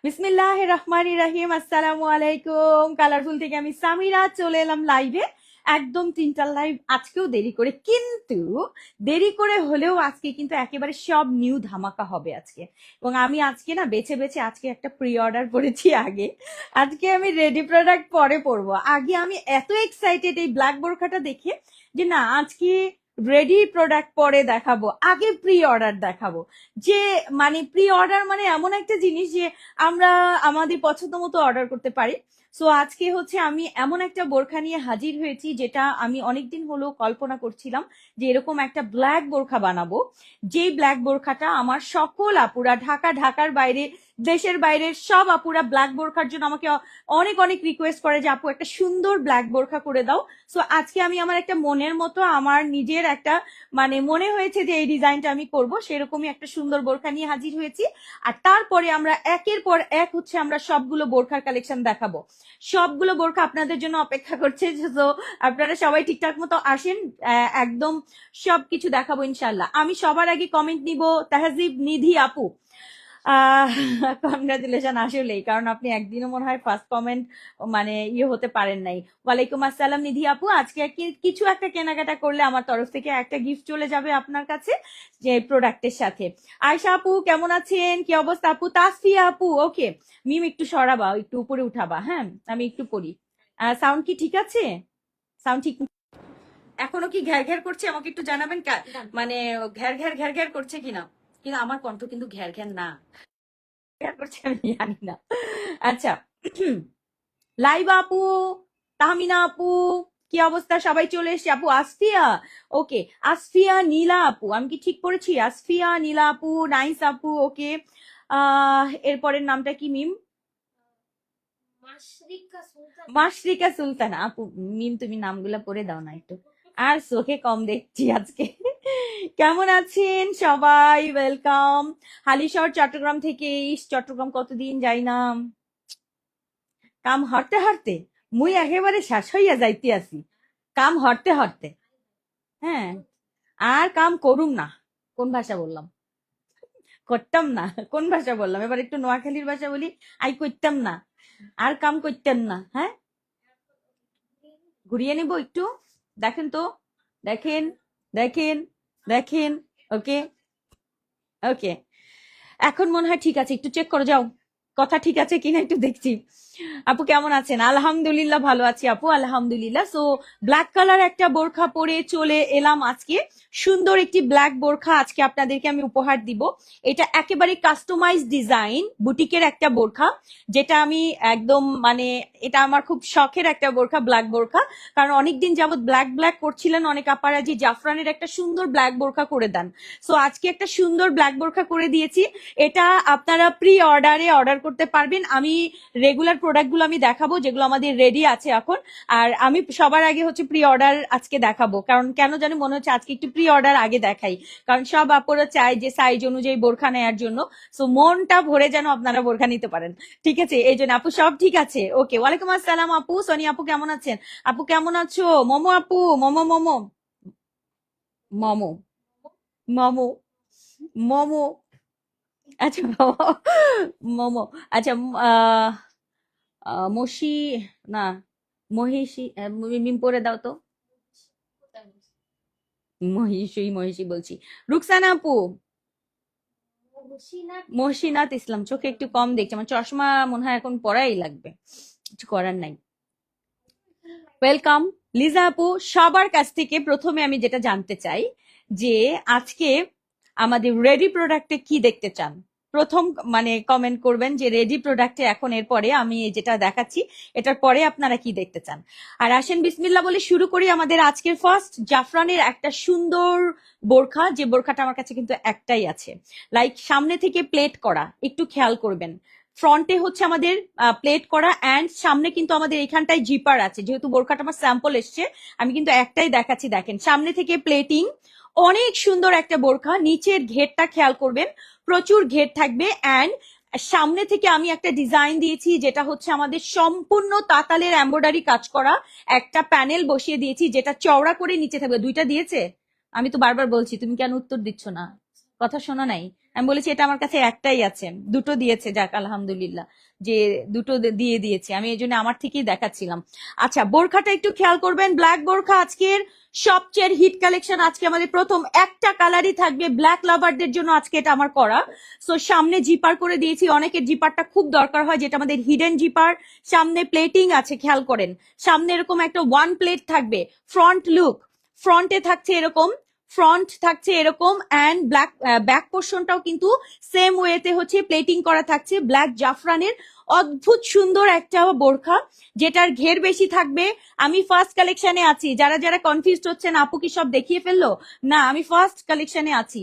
বিসমিল্লাহ রহমান রাহিম, আসসালামু আলাইকুম। কালারফুল থেকে আমি সামিরা চলে এলাম লাইভে। একদম 3টার লাইভ, আজকেও দেরি করে, কিন্তু দেরি করে হলেও আজকে কিন্তু একেবারে সব নিউ ধামাকা হবে আজকে। এবং আমি আজকে না বেছে বেছে আজকে একটা প্রি অর্ডার করেছি আগে। আজকে আমি রেডি প্রোডাক্ট পরে পরবো। আগে আমি এত এক্সাইটেড এই ব্ল্যাক বোরখাটা দেখে যে না, আজকে রেডি প্রোডাক্ট পরে দেখাবো, আগে প্রি অর্ডার দেখাবো। যে মানে প্রি অর্ডার মানে এমন একটা জিনিস যে আমরা আমাদের পছন্দ মতো অর্ডার করতে পারি। সো আজকে হচ্ছে আমি এমন একটা বোরখা নিয়ে হাজির হয়েছি যেটা আমি অনেকদিন হলো কল্পনা করছিলাম যে এরকম একটা ব্ল্যাক বোরখা বানাবো। যেই ব্ল্যাক বোরখাটা আমার সকল আপুরা, ঢাকার বাইরে, দেশের বাইরের সব আপুরা ব্ল্যাক বোরখার জন্য আমাকে অনেক অনেক রিকোয়েস্ট করে যে আপু একটা সুন্দর ব্ল্যাক বোরখা করে দাও। সো আজকে আমি আমার একটা মনের মতো, আমার নিজের একটা মানে মনে হয়েছে যে এই ডিজাইনটা আমি করব, সেরকমই একটা সুন্দর বোরখা নিয়ে হাজির হয়েছি। আর তারপরে আমরা একের পর এক হচ্ছে আমরা সবগুলো বোরখার কালেকশন দেখাবো। সবগুলো বোরখা আপনাদের জন্য অপেক্ষা করছে। তো আপনারা সবাই ঠিকঠাক মতো আসেন, একদম সবকিছু দেখাবো ইনশাল্লাহ। আমি সবার আগে কমেন্ট নিব তাহজিব নিধি আপু। কনগ্রাচুলেশন আসলেই, কারণ আপনি একদিনও মনে হয় ফার্স্ট কমেন্ট মানে হতে পারেন নাই। ওয়ালাইকুম আসসালাম নিধি আপু, আজকে কিছু একটা কেনাকাটা করলে আমার তরফ থেকে একটা গিফট চলে যাবে আপনার কাছে যে প্রোডাক্টের সাথে। আয়শা আপু কেমন আছেন, কি অবস্থা আপু? তাসফিয়া আপু ওকে। মিম একটু সরাবা, একটু উপরে উঠাবা, হ্যাঁ আমি একটু পড়ি। সাউন্ড কি ঠিক আছে? সাউন্ড ঠিক এখনো কি ঘ্যার ঘ্যার করছে? আমাকে একটু জানাবেন মানে ঘ্যার ঘ্যার ঘ্যার ঘ্যার করছে কিনা। কিন্তু আমার কণ্ঠ কিন্তু ঘ্যার ঘ্যার না, ঘ্যার করছে আমি জানি না। আচ্ছা, লাইবা আপু, তাহমিনা আপু, কি অবস্থা? সবাই চলে এসছে। আপু আসফিয়া, ওকে। আসফিয়া নীলা আপু, আমি কি ঠিক পড়েছি? আসফিয়া নীলা আপু, নাইস আপু, ওকে। এরপরের নামটা কি মিম? মাশরিকা সুলতানা আপু। মিম তুমি নামগুলা পড়ে দাও না একটু, আর চোখে কম দেখছি আজকে। কেমন আছেন সবাই? ওয়েলকাম। হালিশহর চট্টগ্রাম থেকে। চট্টগ্রাম কতদিন যাই না, কাম হরতে হরতে মুই একেবারে শেষ হইয়া যাইতে আছি, কাম হরতে হরতে। হ্যাঁ, আর কাম করুম না। কোন ভাষা বললাম? করতাম না। কোন ভাষা বললাম? এবার একটু নোয়াখালীর ভাষা বলি। আই করতাম না, আর কাম করতেন না। হ্যাঁ, ঘুরিয়ে নিব একটু। দেখেন তো, দেখেন, দেখেন, দেখেন। ওকে, ওকে। এখন মনে হয় ঠিক আছে, একটু চেক করে যাও কথা ঠিক আছে কিনা একটু দেখছি। আপু কেমন আছেন? আলহামদুলিল্লাহ ভালো আছি আপু, আলহামদুলিল্লাহ। সো ব্ল্যাক কালার একটা বোরখা পরে চলে এলাম আজকে। সুন্দর একটি ব্ল্যাক বোরখা আজকে আপনাদেরকে আমি উপহার দিব। এটা একেবারে কাস্টমাইজ ডিজাইন বুটিকের একটা বোরখা, যেটা আমি একদম মানে এটা আমার খুব শখের একটা বোরখা, ব্ল্যাক বোরখা। কারণ অনেকদিন যাবত ব্ল্যাক ব্ল্যাক করছিলেন অনেক আপারা, যে জাফরানের একটা সুন্দর ব্ল্যাক বোরখা করে দেন। সো আজকে একটা সুন্দর ব্ল্যাক বোরখা করে দিয়েছি। এটা আপনারা প্রি অর্ডারে অর্ডার করতে পারবেন। আমি রেগুলার প্রোডাক্টগুলো আমি দেখাবো যেগুলো আমাদের রেডি আছে এখন। আর আমি সবার আগে হচ্ছে প্রি অর্ডার আজকে দেখাবো, কারণ কেন জানি মনে হচ্ছে আজকে একটু প্রি অর্ডার আগে দেখাই। কারণ সব আপুরা চায় যে সাইজ অনুযায়ী বোরখা নেয়ার জন্য। সো মনটা ভরে যেন আপনারা বোরখা নিতে পারেন। ঠিক আছে, এই জন্য আপু সব ঠিক আছে? ওকে, ওয়ালাইকুম আসসালাম আপু। সোনি আপু কেমন আছেন? আপু কেমন আছো? মোমো আপু, মোমো মোমো মোমো মোমো মোমো। আচ্ছা মোমো। আচ্ছা, আহ মসি না, মহিষী, মিম পরে দাও তো। মহিষী বলছি। রুকসানা আপু, মহসিনাত ইসলাম। চোখে একটু কম দেখছি, আমার চশমা মনে হয় এখন পরাই লাগবে, কিছু করার নাই। ওয়েলকাম। লিজা আপু, সবার কাছ থেকে প্রথমে আমি যেটা জানতে চাই যে আজকে আমাদের রেডি প্রোডাক্টে কি দেখতে চান? প্রথম মানে কমেন্ট করবেন যে রেডি প্রোডাক্টে এখন এরপরে আমি যেটা দেখাচ্ছি এটার পরে আপনারা কি দেখতে চান। আর আসেন বিসমিল্লাহ বলে শুরু করি আমাদের আজকের ফার্স্ট জাফরানের একটা সুন্দর বোরখা। যে বোরখাটা আমার কাছে কিন্তু একটাই আছে, লাইক সামনে থেকে প্লেট করা, একটু খেয়াল করবেন। ফ্রন্টে হচ্ছে আমাদের প্লেট করা, অ্যান্ড সামনে কিন্তু আমাদের এখানটায় জিপার আছে। যেহেতু বোরখাটা আমার স্যাম্পল এসছে, আমি কিন্তু একটাই দেখাচ্ছি। দেখেন সামনে থেকে প্লেটিং, অনেক সুন্দর একটা বোরখা। নিচের ঘেরটা খেয়াল করবেন, প্রচুর ঘের থাকবে। অ্যান্ড সামনে থেকে আমি একটা ডিজাইন দিয়েছি যেটা হচ্ছে আমাদের সম্পূর্ণ তাতালের এমব্রয়ডারি কাজ করা একটা প্যানেল বসিয়ে দিয়েছি, যেটা চওড়া করে নিচে থাকবে। দুইটা দিয়েছে, আমি তো বারবার বলছি, তুমি কেন উত্তর দিচ্ছ না? কথা শোনো নাই? আমি বলেছি এটা আমার কাছে একটাই আছে, দুটো দিয়েছে, যাক আলহামদুলিল্লাহ যে দুটো দিয়ে দিয়েছে, আমি এই জন্য আমার থেকেই দেখাচ্ছিলাম। আচ্ছা, বোরখাটা একটু খেয়াল করবেন, ব্ল্যাক বোরখা আজকের সবচেয়ে হিট কালেকশন। আজকে আমাদের প্রথম একটা কালারই থাকবে ব্ল্যাক লাভারদের জন্য, আজকে এটা আমার করা। সো সামনে জিপার করে দিয়েছি, অনেকের জিপারটা খুব দরকার হয়, যেটা আমাদের হিডেন জিপার। সামনে প্লেটিং আছে, খেয়াল করেন, সামনে এরকম একটা ওয়ান প্লেট থাকবে। ফ্রন্ট লুক, ফ্রন্টে থাকছে এরকম, ফ্রন্ট থাকছে এরকম, অ্যান্ড ব্ল্যাক ব্যাক পোর্শনটাও কিন্তু সেম ওয়েতে হচ্ছে প্লেটিং করা থাকছে ব্ল্যাক জাফরানের। অদ্ভুত সুন্দর একটা বোরখা, যেটার ঘের বেশি থাকবে। আমি ফার্স্ট কালেকশনে আছি, যারা যারা কনফিউজড হচ্ছেন আপু কি সব দেখিয়ে ফেললো, না আমি ফার্স্ট কালেকশনে আছি।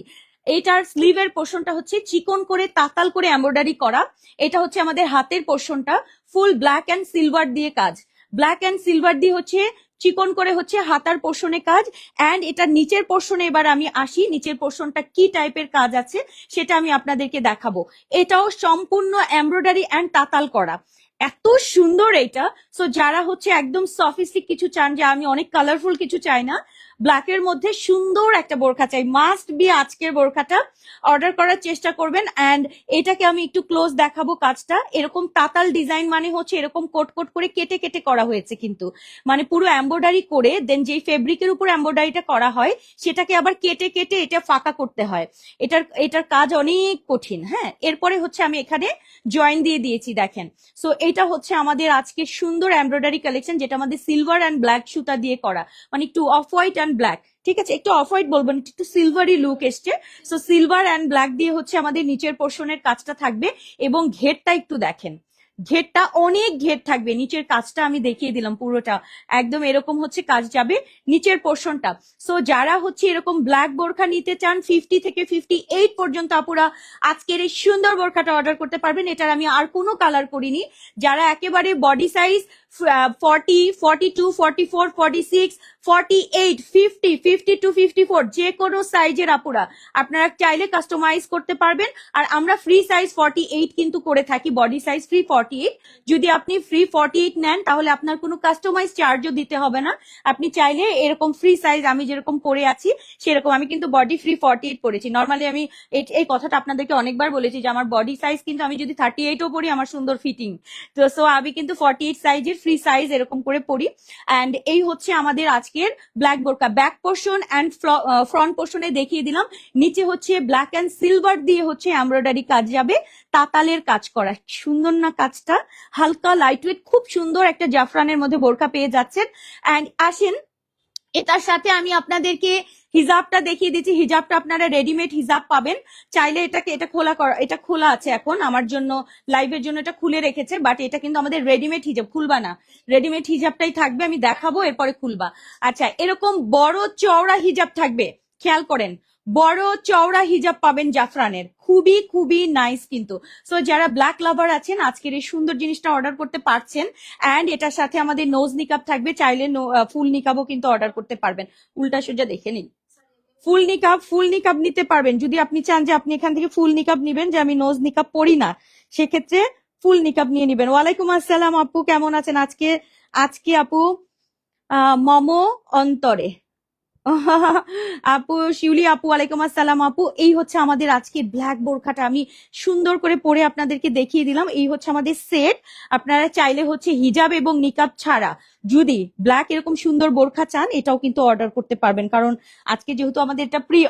এইটার স্লিভের পোর্শনটা হচ্ছে চিকন করে তাতাল করে এমব্রয়ডারি করা। এটা হচ্ছে আমাদের হাতের পোর্শনটা, ফুল ব্ল্যাক অ্যান্ড সিলভার দিয়ে কাজ, ব্ল্যাক অ্যান্ড সিলভার দিয়ে হচ্ছে চিকন করে হচ্ছে হাতার পোর্শনে কাজ। অ্যান্ড এটা নিচের পোর্শনে এবার আমি আসি, নিচের পোর্শনটা কি টাইপের কাজ আছে সেটা আমি আপনাদেরকে দেখাবো। এটাও সম্পূর্ণ এমব্রয়ডারি অ্যান্ড তাতাল করা, এত সুন্দর এটা। সো যারা হচ্ছে একদম সফিস্টিক কিছু চান, যে আমি অনেক কালারফুল কিছু চাই না, ব্ল্যাকের মধ্যে সুন্দর একটা বোরখা চাই, মাস্ট বি আজকের বোরখাটা অর্ডার করার চেষ্টা করবেন। অ্যান্ড এটাকে আমি একটু ক্লোজ দেখাবো কাজটা। এরকম তাতাল ডিজাইন মানে হচ্ছে এরকম কোট কোট করে কেটে কেটে করা হয়েছে, কিন্তু মানে পুরো এমব্রয়ডারি করে দেন যেই ফেব্রিকের উপর এমব্রয়ডারিটা করা হয় সেটাকে আবার কেটে কেটে এটা ফাঁকা করতে হয়। এটার কাজ অনেক কঠিন। হ্যাঁ, এরপরে হচ্ছে আমি এখানে জয়েন দিয়ে দিয়েছি, দেখেন। সো এটা হচ্ছে আমাদের আজকে সুন্দর এমব্রয়ডারি কালেকশন, যেটা আমাদের সিলভার অ্যান্ড ব্ল্যাক সুতা দিয়ে করা, মানে একটু অফ হোয়াইট অ্যান্ড ব্ল্যাক, ঠিক আছে, একটু অফ হোয়াইট বলবেন, একটু সিলভারি লুক এসছে। সো সিলভার অ্যান্ড ব্ল্যাক দিয়ে হচ্ছে আমাদের নিচের পোর্শনের কাজটা থাকবে। এবং ঘেরটা একটু দেখেন, ঘেরটা অনেক ঘের থাকবে, নিচের কাজটা আমি দেখিয়ে দিলাম পুরোটা একদম এরকম হচ্ছে কাজ যাবে নিচের পোর্শনটা। সো যারা হচ্ছে এরকম ব্ল্যাক বোরখা নিতে চান 50 থেকে 58 পর্যন্ত আপুরা আজকের এই সুন্দর বোরখাটা অর্ডার করতে পারবেন। এটার আমি আর কোনো কালার করিনি। যারা একেবারে বডি সাইজ 40, 42, 44, 46, 48, 50, 52, 54 যে কোনো সাইজের আপুরা আপনারা চাইলে কাস্টমাইজ করতে পারবেন। আর আমরা ফ্রি সাইজ 48 কিন্তু করে থাকি, বডি সাইজ ফ্রি 48। যদি আপনি ফ্রি 48 নেন তাহলে আপনার কোনো কাস্টমাইজ চার্জও দিতে হবে না। আপনি চাইলে এরকম ফ্রি সাইজ আমি যেরকম পরে আছি সেরকম, আমি কিন্তু বডি ফ্রি 48 পরেছি। নর্মালি আমি এই কথাটা আপনাদেরকে অনেকবার বলেছি যে আমার বডি সাইজ কিন্তু আমি যদি 38ও পরি আমার সুন্দর ফিটিং। তো সো আমি কিন্তু 48 সাইজের ফ্রি সাইজ এরকম করে পরি। অ্যান্ড এই হচ্ছে আমাদের আজকের ব্ল্যাক বোরকা। ব্যাক পোর্শন অ্যান্ড ফ্রন্ট পোর্শনে দেখিয়ে দিলাম। নিচে হচ্ছে ব্ল্যাক অ্যান্ড সিলভার দিয়ে হচ্ছে এমব্রয়ডারি কাজ যাবে, তাতালের কাজ করা। সুন্দর না কাজটা, হালকা লাইট ওয়েট, খুব সুন্দর একটা জাফরানের মধ্যে বোরকা পেয়ে যাচ্ছেন। অ্যান্ড আসেন এটার সাথে আমি আপনাদেরকে হিজাবটা দেখিয়ে দিচ্ছি। হিজাবটা আপনারা রেডিমেড হিজাব পাবেন, চাইলে এটা খোলা আছে এখন আমার জন্য, লাইভের জন্য এটা খুলে রেখেছে, বাট এটা কিন্তু আমাদের রেডিমেড হিজাব, খুলবা না, রেডিমেড হিজাবটাই থাকবে, আমি দেখাবো এরপরে খুলবা। আচ্ছা, এরকম বড় চওড়া হিজাব থাকবে, খেয়াল করেন, বড় চওড়া হিজাব পাবেন জাফরানের, খুবই খুবই নাইস কিন্তু। সো যারা ব্ল্যাক লাভার আছেন আজকের এই সুন্দর জিনিসটা অর্ডার করতে পারছেন। অ্যান্ড এটার সাথে আমাদের নোজ নিকাব থাকবে, চাইলে ফুল নিকাবও কিন্তু অর্ডার করতে পারবেন। উল্টা সোজা দেখে নিন, ফুল নিকাব নিতে পারবেন যদি আপনি চান যে আপনি এখান থেকে ফুল নিকাব নিবেন, যে আমি নোজ নিকাব পরি না, সেক্ষেত্রে ফুল নিকাব নিয়ে নিবেন। ওয়ালাইকুম আসসালাম আপু, কেমন আছেন আজকে? আজকে আপু মমো অন্তরে আপু শিউলি আপু, ওয়ালাইকুম আসসালাম আপু। এই হচ্ছে আমাদের আজকের ব্ল্যাক বোরখাটা, আমি সুন্দর করে পরে আপনাদেরকে দেখিয়ে দিলাম। এই হচ্ছে আমাদের সেট। আপনারা চাইলে হচ্ছে হিজাব এবং নিকাব ছাড়া যদি ব্ল্যাক এরকম সুন্দর বোরখা চান এটাও কিন্তু অর্ডার করতে পারবেন, কারণ আজকে যেহেতু আমাদের এটা প্রি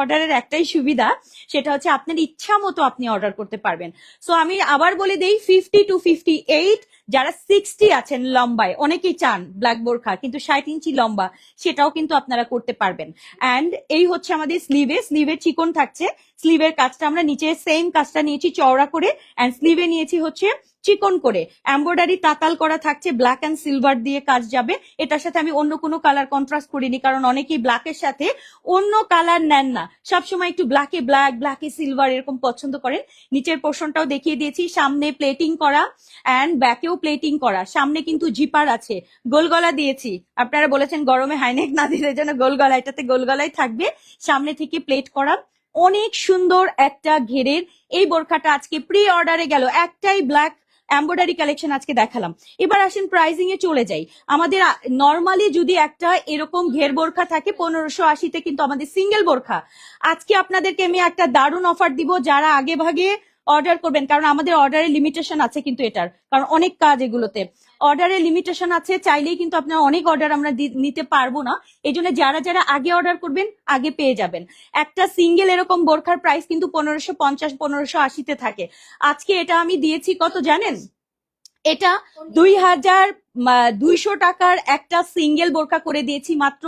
অর্ডারের একটাই সুবিধা, সেটা হচ্ছে আপনার ইচ্ছা মতো আপনি অর্ডার করতে পারবেন। সো আমি আবার বলে দেই 50 to 58, যারা 60 আছেন লম্বায়, অনেকেই চান ব্ল্যাক বোরখা কিন্তু 60 ইঞ্চি লম্বা, সেটাও কিন্তু আপনারা করতে পারবেন। অ্যান্ড এই হচ্ছে আমাদের স্লিভে চিকন থাকছে, স্লিভের কাজটা আমরা নিচে সেম কাজটা নিয়েছি চওড়া করে, অ্যান্ড স্লিভে নিয়েছি হচ্ছে চিকন করে এমব্রয়ডারি তাতাল করা থাকছে, ব্ল্যাক অ্যান্ড সিলভার দিয়ে কাজ যাবে। এটার সাথে আমি অন্য কোনো কালার কন্ট্রাস্ট করিনি, কারণ অনেকেই ব্ল্যাকের সাথে অন্য কালার নেন না, সবসময় একটু ব্ল্যাকে ব্ল্যাকে সিলভার এরকম পছন্দ করেন। নিচের পোর্শনটাও দেখিয়ে দিয়েছি, সামনে প্লেটিং করা অ্যান্ড ব্যাকেও প্লেটিং করা, সামনে কিন্তু জিপার আছে, গোলগলা দিয়েছি। আপনারা বলেছেন গরমে হাইনেক না দিলে যেন গোলগলা, এটাতে গোলগলাই থাকবে, সামনে থেকে প্লেট করা। অনেক সুন্দর একটা ঘেরের এই বোরখাটা আজকে প্রি অর্ডারে গেল, একটাই ব্ল্যাক এমব্রয়ডারি কালেকশন আজকে দেখালাম। এবার আসেন প্রাইজিং এ চলে যাই। আমাদের নর্মালি যদি একটা এরকম ঘের বোরখা থাকে 1580-তে, কিন্তু আমাদের সিঙ্গেল বোরখা আজকে আপনাদেরকে আমি একটা দারুণ অফার দিব যারা আগে ভাগে অর্ডার করবেন, কারণ আমাদের অর্ডারের লিমিটেশন আছে, কিন্তু এটার কারণ অনেক কাজ এগুলোতে অর্ডারের লিমিটেশন আছে, চাইলেই কিন্তু আপনার অনেক অর্ডার আমরা নিতে পারবো না। এই জন্য যারা যারা আগে অর্ডার করবেন আগে পেয়ে যাবেন। একটা সিঙ্গেল এরকম বোরখার প্রাইস কিন্তু 1550 1580-তে থাকে। আজকে এটা আমি দিয়েছি কত জানেন? এটা 2200 টাকার একটা সিঙ্গেল বোরখা করে দিয়েছি মাত্র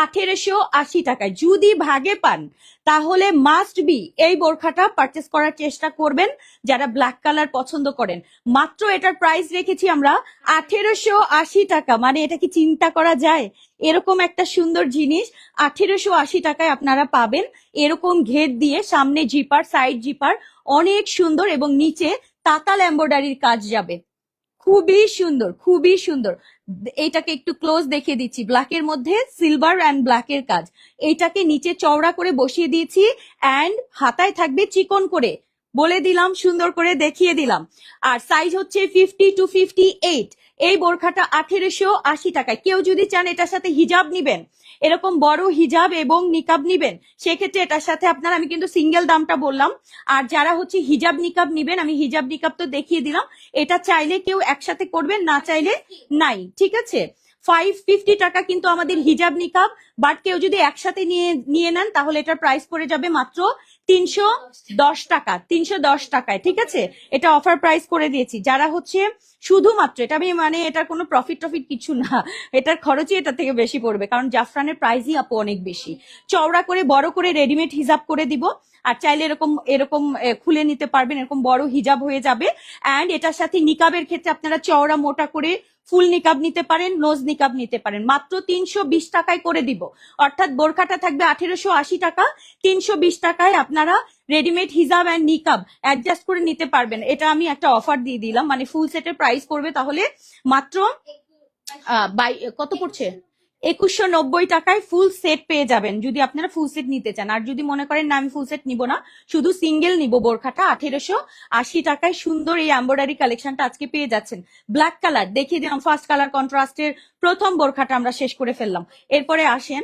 1880 টাকায়। যদি ভাগে পান তাহলে মাস্ট বি এই বোরখাটা পারচেস করার চেষ্টা করবেন যারা ব্ল্যাক কালার পছন্দ করেন। মাত্র এটার প্রাইস রেখেছি আমরা 1880 টাকা। মানে এটা কি চিন্তা করা যায়? এরকম একটা সুন্দর জিনিস 1880 টাকায় আপনারা পাবেন। এরকম ঘের দিয়ে সামনে জিপার, সাইড জিপার, অনেক সুন্দর, এবং নিচে তাতাল এমব্রয়ডারির কাজ যাবে। খুবই সুন্দর, খুবই সুন্দর। এইটাকে একটু ক্লোজ দেখিয়ে দিচ্ছি, ব্ল্যাকের মধ্যে সিলভার অ্যান্ড ব্ল্যাকের কাজ। এইটাকে নিচে চওড়া করে বসিয়ে দিয়েছি, অ্যান্ড হাতায় থাকবে চিকন করে, বলে দিলাম, সুন্দর করে দেখিয়ে দিলাম। আর সাইজ হচ্ছে 50 to 58। এই বোরখাটা 1880 টাকায়। কেউ যদি চান এটার সাথে হিজাব নিবেন, এরকম বড় হিজাব এবং নিকাব নিবেন, সেক্ষেত্রে এটার সাথে আপনার, আমি কিন্তু সিঙ্গেল দামটা বললাম। আর যারা হচ্ছে হিজাব নিকাব নিবেন, আমি হিজাব নিকাব তো দেখিয়ে দিলাম। এটা চাইলে কেউ একসাথে করবেন, না চাইলে নাই, ঠিক আছে। 550 টাকা কিন্তু আমাদের হিজাব নিকাব। বাট কেউ যদি একসাথে নিয়ে নেন তাহলে এটার প্রাইস পড়ে যাবে মাত্র 310 টাকা। 310 টাকায়, ঠিক আছে। এটা অফার প্রাইস করে দিয়েছি। যারা হচ্ছে শুধুমাত্র এটা, আমি মানে এটার কোনো প্রফিট টফিট কিছু না, এটার খরচই এটা থেকে বেশি পড়বে, কারণ জাফরানের প্রাইসই আপু অনেক বেশি। চওড়া করে বড় করে রেডিমেড হিজাব করে দিব। আর চাইলে এরকম এরকম খুলে নিতে পারবেন, এরকম বড় হিজাব হয়ে যাবে। অ্যান্ড এটার সাথে নিকাবের ক্ষেত্রে আপনারা চওড়া মোটা করে ফুল নিকাব নিতে পারেন, নোজ নিকাব নিতে পারেন। মাত্র 320 টাকায় করে দিব। অর্থাৎ বোরখাটা থাকবে 1880 টাকা, 320 টাকায় আপনারা রেডিমেড হিজাব অ্যান্ড নিকাব অ্যাডজাস্ট করে নিতে পারবেন। এটা আমি একটা অফার দিয়ে দিলাম, মানে ফুল সেটের প্রাইস পড়বে তাহলে মাত্র কত পড়ছে, 2190 টাকায় ফুল সেট পেয়ে যাবেন যদি আপনারা ফুল সেট নিতে চান। আর যদি মনে করেন না আমি ফুল সেট নিব না, শুধু সিঙ্গেল নিব, বোরখাটা 1880 টাকায় সুন্দর এই এমব্রয়ডারি কালেকশনটা আজকে পেয়ে যাচ্ছেন। ব্ল্যাক কালার দেখিয়ে দিলাম, ফার্স্ট কালার কন্ট্রাস্টের প্রথম বোরখাটা আমরা শেষ করে ফেললাম। এরপরে আসেন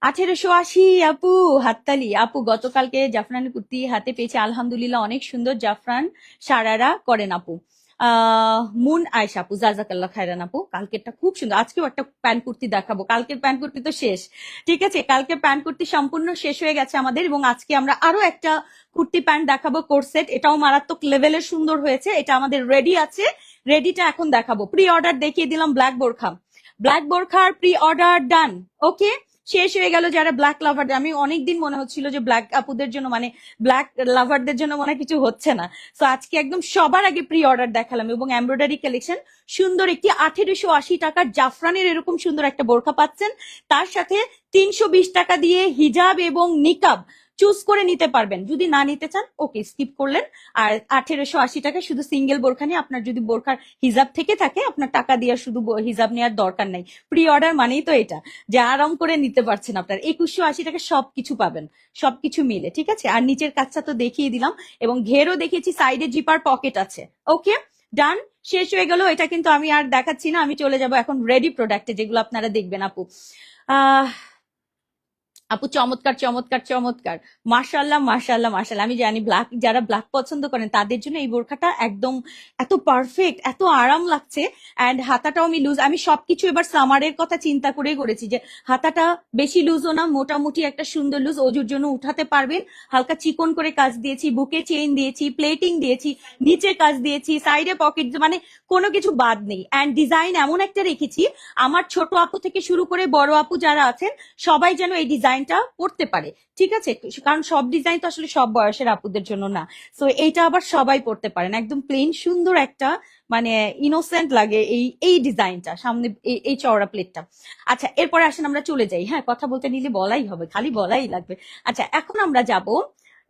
1880। আপু হাততালি। আপু গতকালকে জাফরানের কুর্তি হাতে পেয়েছে, আলহামদুলিল্লাহ অনেক সুন্দর। জাফরান সারারা করেন আপু। মুন আয়সা আপু, জাজাকাল্লাহ খায়রান আপু। কালকেরটা খুব সুন্দর। আজকেও একটা প্যান্ট কুর্তি দেখাবো, কালকের প্যান্ট কুর্তি তো শেষ, ঠিক আছে। কালকে প্যান্ট কুর্তি সম্পূর্ণ শেষ হয়ে গেছে আমাদের, এবং আজকে আমরা আরো একটা কুর্তি প্যান্ট দেখাবো কোর্সেট। এটাও মারাত্মক লেভেলের সুন্দর হয়েছে। এটা আমাদের রেডি আছে, রেডিটা এখন দেখাবো। প্রি অর্ডার দেখিয়ে দিলাম, ব্ল্যাক বোরখা, ব্ল্যাক বোরখার প্রি অর্ডার ডান। ওকে, শেষ হয়ে গেল। যারা ব্ল্যাক লাভার, আমি অনেকদিন মনে হচ্ছিল যে ব্ল্যাক আপুদের জন্য, মানে ব্ল্যাক লাভারদের জন্য মনে কিছু হচ্ছে না। তো আজকে একদম সবার আগে প্রি অর্ডার দেখালাম, এবং এমব্রয়ডারি কালেকশন সুন্দর একটি 1880 টাকার জাফরানের এরকম সুন্দর একটা বোরখা পাচ্ছেন। তার সাথে 320 টাকা দিয়ে হিজাব এবং নিকাব চুজ করে নিতে পারবেন। যদি না নিতে চান ওকে, স্কিপ করলেন। আর 1880 টাকায় শুধু সিঙ্গেল বোরখা নিয়ে, আপনার যদি বোরখার হিজাব থেকে থাকে আপনার টাকা দিয়ে শুধু হিজাব নেওয়ার দরকার নাই। প্রি অর্ডার মানেই তো এটা, যে আরাম করে নিতে পারছেন আপনার। 2180 টাকা সবকিছু পাবেন, সবকিছু মিলে, ঠিক আছে। আর নিচের কাজটা তো দেখিয়ে দিলাম, এবং ঘেরও দেখিয়েছি, সাইডে জিপার পকেট আছে। ওকে ডান, শেষ হয়ে গেল। এটা কিন্তু আমি আর দেখাচ্ছি না, আমি চলে যাব এখন রেডি প্রোডাক্টে, যেগুলো আপনারা দেখবেন। আপু আপু চমৎকার চমৎকার চমৎকার, মাশাআল্লাহ মাশাআল্লাহ মাশাআল্লাহ। আমি জানি ব্ল্যাক, যারা ব্ল্যাক পছন্দ করেন তাদের জন্য এই বোরখাটা একদম এত পারফেক্ট, এত আরাম লাগছে। অ্যান্ড হাতাটাও আমি লুজ, আমি সবকিছু এবার সামারের কথা চিন্তা করেই করেছি, যে হাতাটা বেশি লুজও না, মোটামুটি একটা সুন্দর লুজ, ওজুর জন্য উঠাতে পারবেন। হালকা চিকন করে কাজ দিয়েছি, বুকে চেইন দিয়েছি, প্লেটিং দিয়েছি, নিচে কাজ দিয়েছি, সাইডে পকেট, মানে কোনো কিছু বাদ নেই। অ্যান্ড ডিজাইন এমন একটা রেখেছি, আমার ছোট আপু থেকে শুরু করে বড় আপু যারা আছেন সবাই যেন এই ডিজাইনটা পড়তে পারে, ঠিক আছে। কারণ সব ডিজাইন তো আসলে সব বয়সের আপুদের জন্য না। তো এইটা আবার সবাই পড়তে পারেন, একদম প্লেন সুন্দর একটা, মানে ইনোসেন্ট লাগে এই ডিজাইনটা, সামনে এই চওড়া প্লেটটা। আচ্ছা এরপরে আসেন আমরা চলে যাই। হ্যাঁ, কথা বলতে নিলে বলাই হবে, খালি বলাই লাগবে। আচ্ছা এখন আমরা যাব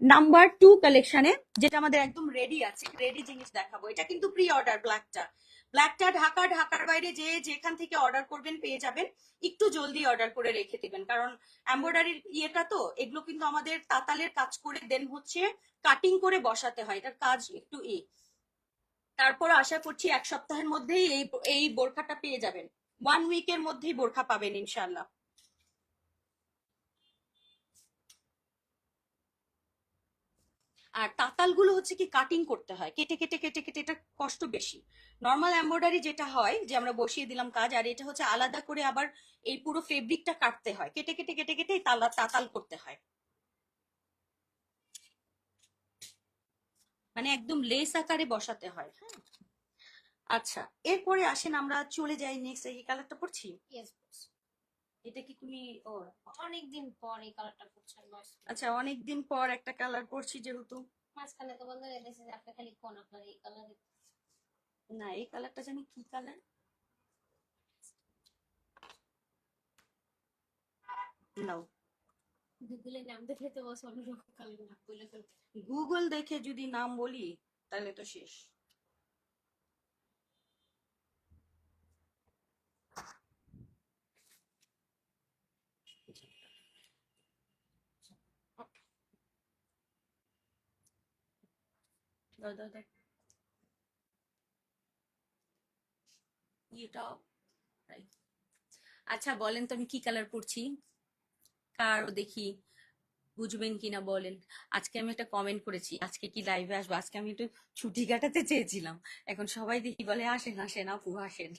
নাম্বার 2 কালেকশনে, যেটা আমাদের একদম রেডি আছে। রেডি জিনিস দেখাবো। এটা কিন্তু প্রি অর্ডার, ব্ল্যাকটা ঢাকার বাইরে যে যেখান থেকে অর্ডার করবেন পেয়ে যাবেন। একটু জলদি অর্ডার করে রেখে দিবেন, কারণ এমব্রয়ডারির ইয়েটা তো, এগুলো কিন্তু আমাদের তাতালের কাজ করে দেন হচ্ছে কাটিং করে বসাতে হয়, এটার কাজ একটু তারপর আশা করছি 1 সপ্তাহের মধ্যেই এই এই বোরখাটা পেয়ে যাবেন। 1 উইকের মধ্যেই বোরখা পাবেন ইনশাল্লাহ। আর তাতালগুলো হচ্ছে কি কাটিং করতে হয়, কেটে কেটে কেটে কেটে, এটা কষ্ট বেশি। নর্মাল এমব্রয়ডারি যেটা হয় যে আমরা বসিয়ে দিলাম কাজ, আর এটা হচ্ছে আলাদা করে আবার এই পুরো ফেব্রিকটা কাটতে হয়, কেটে কেটে কেটে কেটে তাতাল করতে হয়, মানে একদম লেস আকারে বসাতে হয়। হ্যাঁ, আচ্ছা, এরপরে আসেন আমরা চলে যাই নেক্সট। এই কালারটা পড়ছি। ইয়েস, এটা কি তুমি? ও, অনেকদিন পর এই কালারটা পড়ছেন বস। আচ্ছা, অনেকদিন পর একটা কালার পরছি যেহেতু। মাঝখানে তো বন্ধ হয়ে গেছে যে আপনি খালি কোন আপনার এই কালারে। না, এই কালারটা জানি কি কালার, নাও। গুগলে নাম দেখে তো বস অন্য কালার না বলে ফেলতে। গুগল দেখে যদি নাম বলি তাহলে তো শেষ। দাও দাও দাও, এটা। আচ্ছা বলেন তো আমি কি কালার পরছি, কারো দেখি বুঝবেন কিনা বলেন। আজকে আমি একটা কমেন্ট করেছি, আজকে কি লাইভে আসবো, আজকে আমি একটু ছুটি কাটাতে চেয়েছিলাম, এখন সবাই দেখি বলে আসেন আসেন আপু আসেন।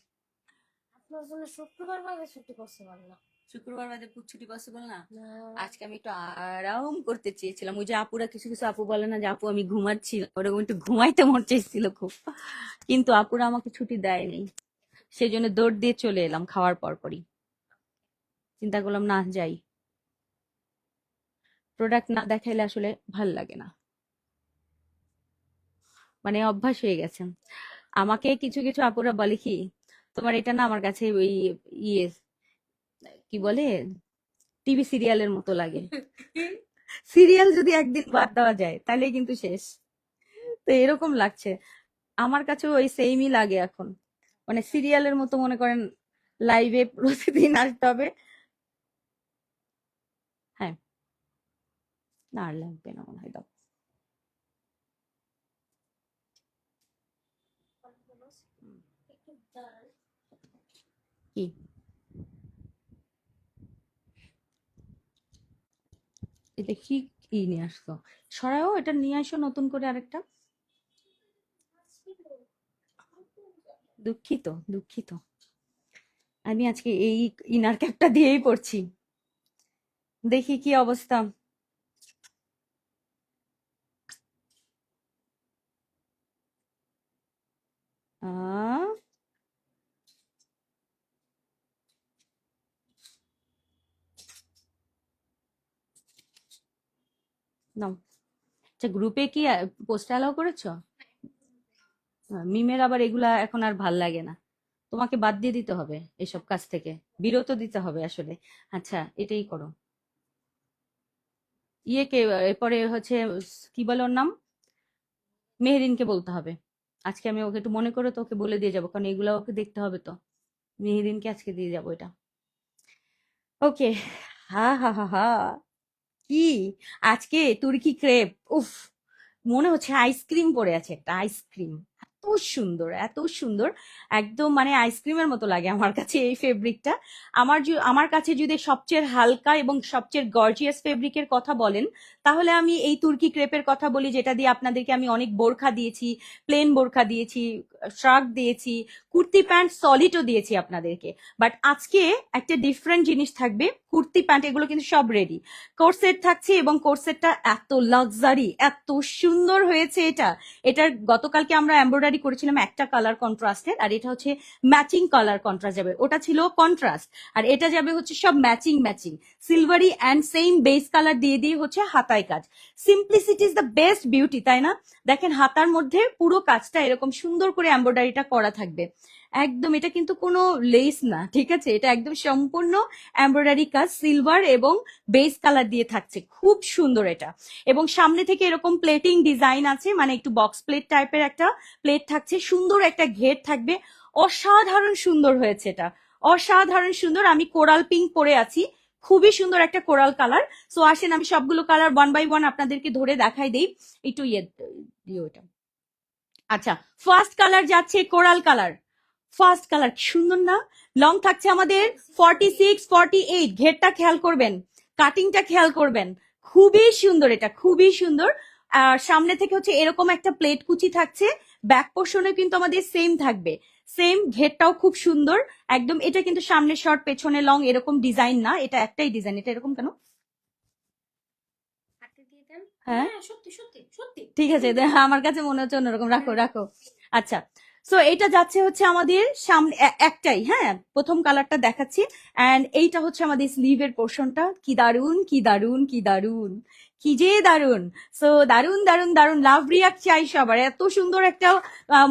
আপনার জন্য শুক্রবার বাদে ছুটি পসিবল না। শুক্রবার বাদে ছুটি পসিবল না। না, আজকে আমি একটু আরাম করতে চেয়েছিলাম, ওই যে আপুরা কিছু কিছু আপু বলে না যে আপু আমি ঘুমাচ্ছি, ওরকম একটু ঘুমাইতে মন চেয়েছিল খুব, কিন্তু আপুরা আমাকে ছুটি দেয়নি, সেই জন্য দৌড় দিয়ে চলে এলাম খাওয়ার পর পরই। চিন্তা করলাম না যাই, প্রোডাক্ট না দেখাইলে আসলে ভাল লাগে না, মানে অভ্যাস হয়ে গেছে। আমাকে কিছু কিছু আপুরা বলে কি, তোমার এটা না আমার কাছে ওই ইয়ে কি বলে টিভি সিরিয়ালের মতো লাগে। সিরিয়াল যদি একদিন বাদ দেওয়া যায় তাহলে কিন্তু শেষ, তো এরকম লাগছে আমার কাছে, ওই সেমই লাগে এখন, মানে সিরিয়ালের মতো মনে করেন, লাইভে প্রতিদিন আসতে হবে। হ্যাঁ, না আর লাগবে না মনে হয়, দাও। হুম, একটু দাঁড়ান। কি এটা কি, কি নিয়ে আসছো, সরাও এটা নিয়ে আসো নতুন করে আরেকটা। দুঃখিত দুঃখিত, আমি আজকে এই ইনার ক্যাপটা দিয়েই পড়ছি, দেখি কি অবস্থা। আহ নাও। আচ্ছা, গ্রুপে কি পোস্ট অ্যালাউ করেছো? মিমের আবার এগুলা এখন আর ভাল লাগে না, তোমাকে বাদ দিয়ে দিতে হবে এসব কাজ থেকে, বিরত দিতে হবে আসলে। আচ্ছা, এটাই করো। ইয়েকে এরপরে হচ্ছে কি বলে ওর নাম, মেহেরিনকে বলতে হবে। আজকে আমি ওকে একটু মনে করে তো ওকে বলে দিয়ে যাবো, কারণ এগুলা ওকে দেখতে হবে তো। মেহেরিনকে আজকে দিয়ে যাবো এটা। ওকে। হা হা হা হা, কি আজকে তুর্কি ক্রেপ, উফ, মনে হচ্ছে আইসক্রিম পড়ে আছে, একটা আইসক্রিম, এত সুন্দর এত সুন্দর, একদম মানে আইসক্রিমের মতো লাগে আমার কাছে এই ফেব্রিকটা। আমার কাছে যদি সবচেয়ে হালকা এবং সবচেয়ে গর্জিয়াস ফেব্রিকের কথা বলেন, তাহলে আমি এই তুর্কি ক্রেপের কথা বলি, যেটা দিয়ে আপনাদেরকে আমি অনেক বোরখা দিয়েছি, প্লেন বোরখা দিয়েছি, শার্ট দিয়েছি, কুর্তি প্যান্ট সলিডও দিয়েছি আপনাদেরকে। বাট আজকে একটা ডিফারেন্ট জিনিস থাকবে, কুর্তি প্যান্ট এগুলো কিন্তু সব রেডি, কোর্সেট থাকছে, এবং কোর্সেটটা এত লাক্সারি, এত সুন্দর হয়েছে এটা। এটার গতকালকে আমরা এমব্রয়ডারি করেছিলাম একটা কালার কন্ট্রাস্টের, আর এটা হচ্ছে ম্যাচিং কালার কন্ট্রাস্ট যাবে, ওটা ছিল কন্ট্রাস্ট, আর এটা যাবে হচ্ছে সব matching matching, silvery and same base colour দিয়ে দিয়ে হচ্ছে হাতায় কাজ। Simplicity is the best beauty, তাই না? দেখেন হাতার মধ্যে পুরো কাজটা এরকম সুন্দর করে এমব্রয়ডারিটা করা থাকবে, একদম এটা কিন্তু কোনো লেস না, ঠিক আছে, এটা একদম সম্পূর্ণ এমব্রয়ডারি কাজ, সিলভার এবং বেস কালার দিয়ে থাকছে, খুব সুন্দর এটা। এবং সামনে থেকে এরকম প্লেটিং ডিজাইন আছে, মানে একটু বক্স প্লেট টাইপের একটা প্লেট থাকছে, সুন্দর একটা ঘের থাকবে, অসাধারণ সুন্দর হয়েছে এটা, অসাধারণ সুন্দর। আমি কোরাল পিঙ্ক পরে আছি, খুবই সুন্দর একটা কোরাল কালার। সো আসেন আমি সবগুলো কালার ওয়ান বাই ওয়ান আপনাদেরকে ধরে দেখাই দেই। একটু ইয়ে দিও এটা, আচ্ছা, ফার্স্ট কালার যাচ্ছে কোরাল কালার। ফার্স্ট কালার সুন্দর না? লং থাকছে আমাদের 46, 48। ঘেরটা খেয়াল করবেন, কাটিংটা খেয়াল করবেন, খুবই সুন্দর, এটা খুবই সুন্দর। আর সামনে থেকে হচ্ছে এরকম একটা প্লেট কুচি থাকছে, ব্যাক পোর্শনে কিন্তু আমাদের সেম থাকবে, সেম। ঘেরটাও খুব সুন্দর একদম। এটা কিন্তু সামনে শর্ট পেছনে লং, এরকম ডিজাইন না, এটা একটাই ডিজাইন। এটা এরকম কেন? হাতে দিয়ে দেন। হ্যাঁ হ্যাঁ, সত্যি সত্যি সত্যি। ঠিক আছে, আমার কাছে মনে হচ্ছে অন্যরকম। রাখো রাখো। আচ্ছা, সো এটা যাচ্ছে হচ্ছে আমাদের সামনে একটাই, হ্যাঁ প্রথম কালারটা দেখাচ্ছি। এন্ড এইটা হচ্ছে আমাদের স্লিভের পোর্শনটা। কি দারুন, কি দারুন, কি দারুন, কি যে দারুন। সো দারুন দারুন দারুন, লাভ রিয়াক্ট চাই সবার। এত সুন্দর একটা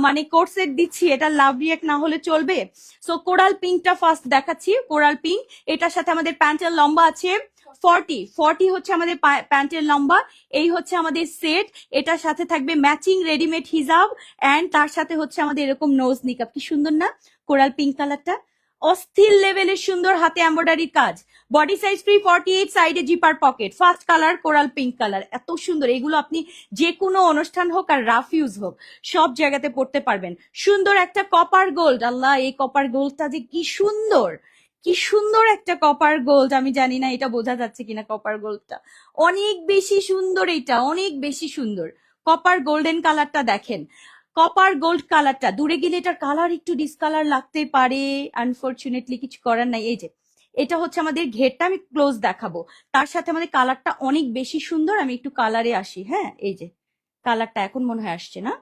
মানে কোট সেট দিচ্ছি, এটা লাভ রিয়াক্ট না হলে চলবে। সো কোরাল পিঙ্কটা ফার্স্ট দেখাচ্ছি, কোরাল পিঙ্ক। এটার সাথে আমাদের প্যান্টের লম্বা আছে 40 হচ্ছে আমাদের প্যান্টের লম্বা। এই হচ্ছে আমাদের সেট। এটার সাথে থাকবে ম্যাচিং রেডিমেড হিজাব, এন্ড তার সাথে হচ্ছে আমাদের এরকম নোজ নিকাপ। কি সুন্দর না কোরাল পিঙ্ক কালারটা? অস্থির লেভেলের সুন্দর, হাতে এমব্রয়ডারি কাজ। বডি সাইজ ফ্রি 48, সাইডে zipper pocket. First colour coral pink colour, এত সুন্দর। এগুলো আপনি যে কোনো অনুষ্ঠান হোক আর রাফ ইউজ হোক সব জায়গাতে পড়তে পারবেন। সুন্দর একটা কপার গোল্ড, আল্লাহ এই কপার গোল্ডটা যে কি সুন্দর, কি সুন্দর একটা কপার গোল্ড। আমি জানি না এটা বোঝা যাচ্ছে কিনা, কপার গোল্ডটা অনেক বেশি সুন্দর, এটা অনেক বেশি সুন্দর। কপার গোল্ডেন কালারটা দেখেন, কপার গোল্ড কালারটা। দূরে গেলে এটার কালার একটু ডিসকালার লাগতে পারে, আনফরচুনেটলি কিছু করার নাই। এই যে এটা হচ্ছে আমাদের ঘেরটা, আমি ক্লোজ দেখাবো। তার সাথে আমাদের কালারটা অনেক বেশি সুন্দর। আমি একটু কালারে আসি, হ্যাঁ এই যে কালারটা এখন মনে হয় আসছে না?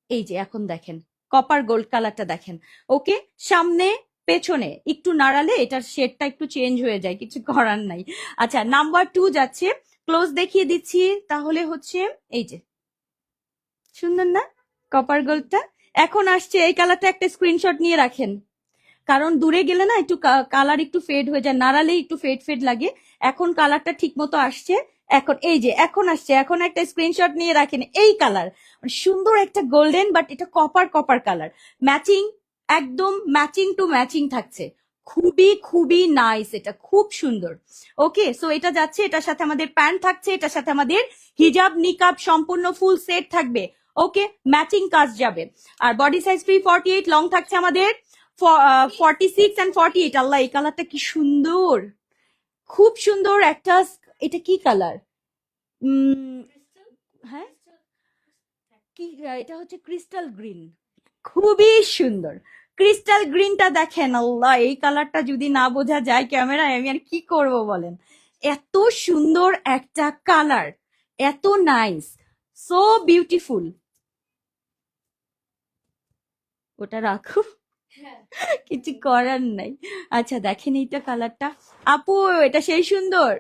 এই যে এখন দেখেন কপার গোল্ড কালারটা দেখেন। ওকে, সামনে পেছনে একটু নাড়ালে এটার শেডটা একটু চেঞ্জ হয়ে যায়, কিছু করার নাই। আচ্ছা, নাম্বার 2 যাচ্ছে, ক্লোজ দেখিয়ে দিচ্ছি তাহলে। হচ্ছে এই যে সুন্দর না কপার গোল্ডটা? এখন আসছে এই কালারটা, একটা স্ক্রিনশট নিয়ে রাখেন, কারণ দূরে গেলে না একটু কালার একটু ফেড হয়ে যায়, নাড়ালে একটু ফেড ফেড লাগে। এখন কালারটা ঠিক মতো আসছে। এখন এই যে এখন আসছে, এখন একটা স্ক্রিনশট নিয়ে রাখেন। এই কালার সুন্দর একটা গোল্ডেন, বাট এটা কপার কপার কালার, ম্যাচিং, একদম ম্যাচিং টু ম্যাচিং থাকছে। খুবই খুবই নাইস, এটা খুব সুন্দর। ওকে, সো এটা যাচ্ছে, এটার সাথে আমাদের প্যান্ট থাকছে, এটার সাথে আমাদের হিজাব নিকাব সম্পূর্ণ ফুল সেট থাকবে। ওকে, ম্যাচিং কাজ যাবে। আর বডি সাইজ ফ্রি 48, লং থাকছে আমাদের 46 and 48। আল্লাহ এই কালারটা কি সুন্দর, খুব সুন্দর একটা। এটা কি কালার? হ্যাঁ কি, এটা হচ্ছে ক্রিস্টাল গ্রিন, খুবই সুন্দর। ক্রিস্টাল গ্রিনটা দেখেন, আল্লাহ এই কালারটা যদি না বোঝা যায় ক্যামেরায় আমি আর কি করব বলেন। এত সুন্দর একটা কালার, এত নাইস, সো বিউটিফুল। ওটা রাখো, হ্যাঁ, কিছু করার নাই। আচ্ছা দেখেন এইটা কালারটা, আপু এটা সেই সুন্দর,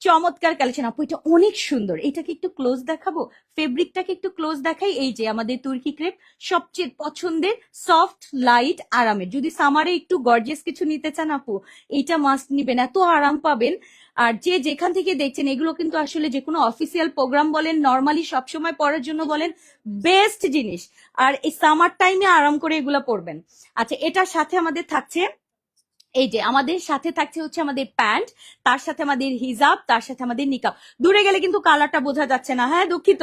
চমৎকার কালেকশন আপু, এটা অনেক সুন্দর। এটাকে একটু ক্লোজ দেখাবো, ফেব্রিকটাকে একটু ক্লোজ দেখাই। এই যে আমাদের তুর্কি ক্রেপ, সবচেয়ে পছন্দের, সফট লাইট আরামের। যদি সামারে একটু গর্জিয়াস কিছু নিতে চান আপু, এইটা মাস্ট নিবেন, এত আরাম পাবেন। আর যে যেখান থেকে দেখছেন, এগুলো কিন্তু আসলে যে কোনো অফিসিয়াল প্রোগ্রাম বলেন, নর্মালি সবসময় পরার জন্য বলেন, বেস্ট জিনিস। আর এই সামার টাইমে আরাম করে এগুলো পরবেন। আচ্ছা, এটার সাথে আমাদের থাকছে, এই যে আমাদের সাথে থাকছে হচ্ছে আমাদের প্যান্ট, তার সাথে আমাদের হিজাব, তার সাথে আমাদের নিকাব। দূরে গেলে কিন্তু কালারটা বোঝা যাচ্ছে না, হ্যাঁ দুঃখিত,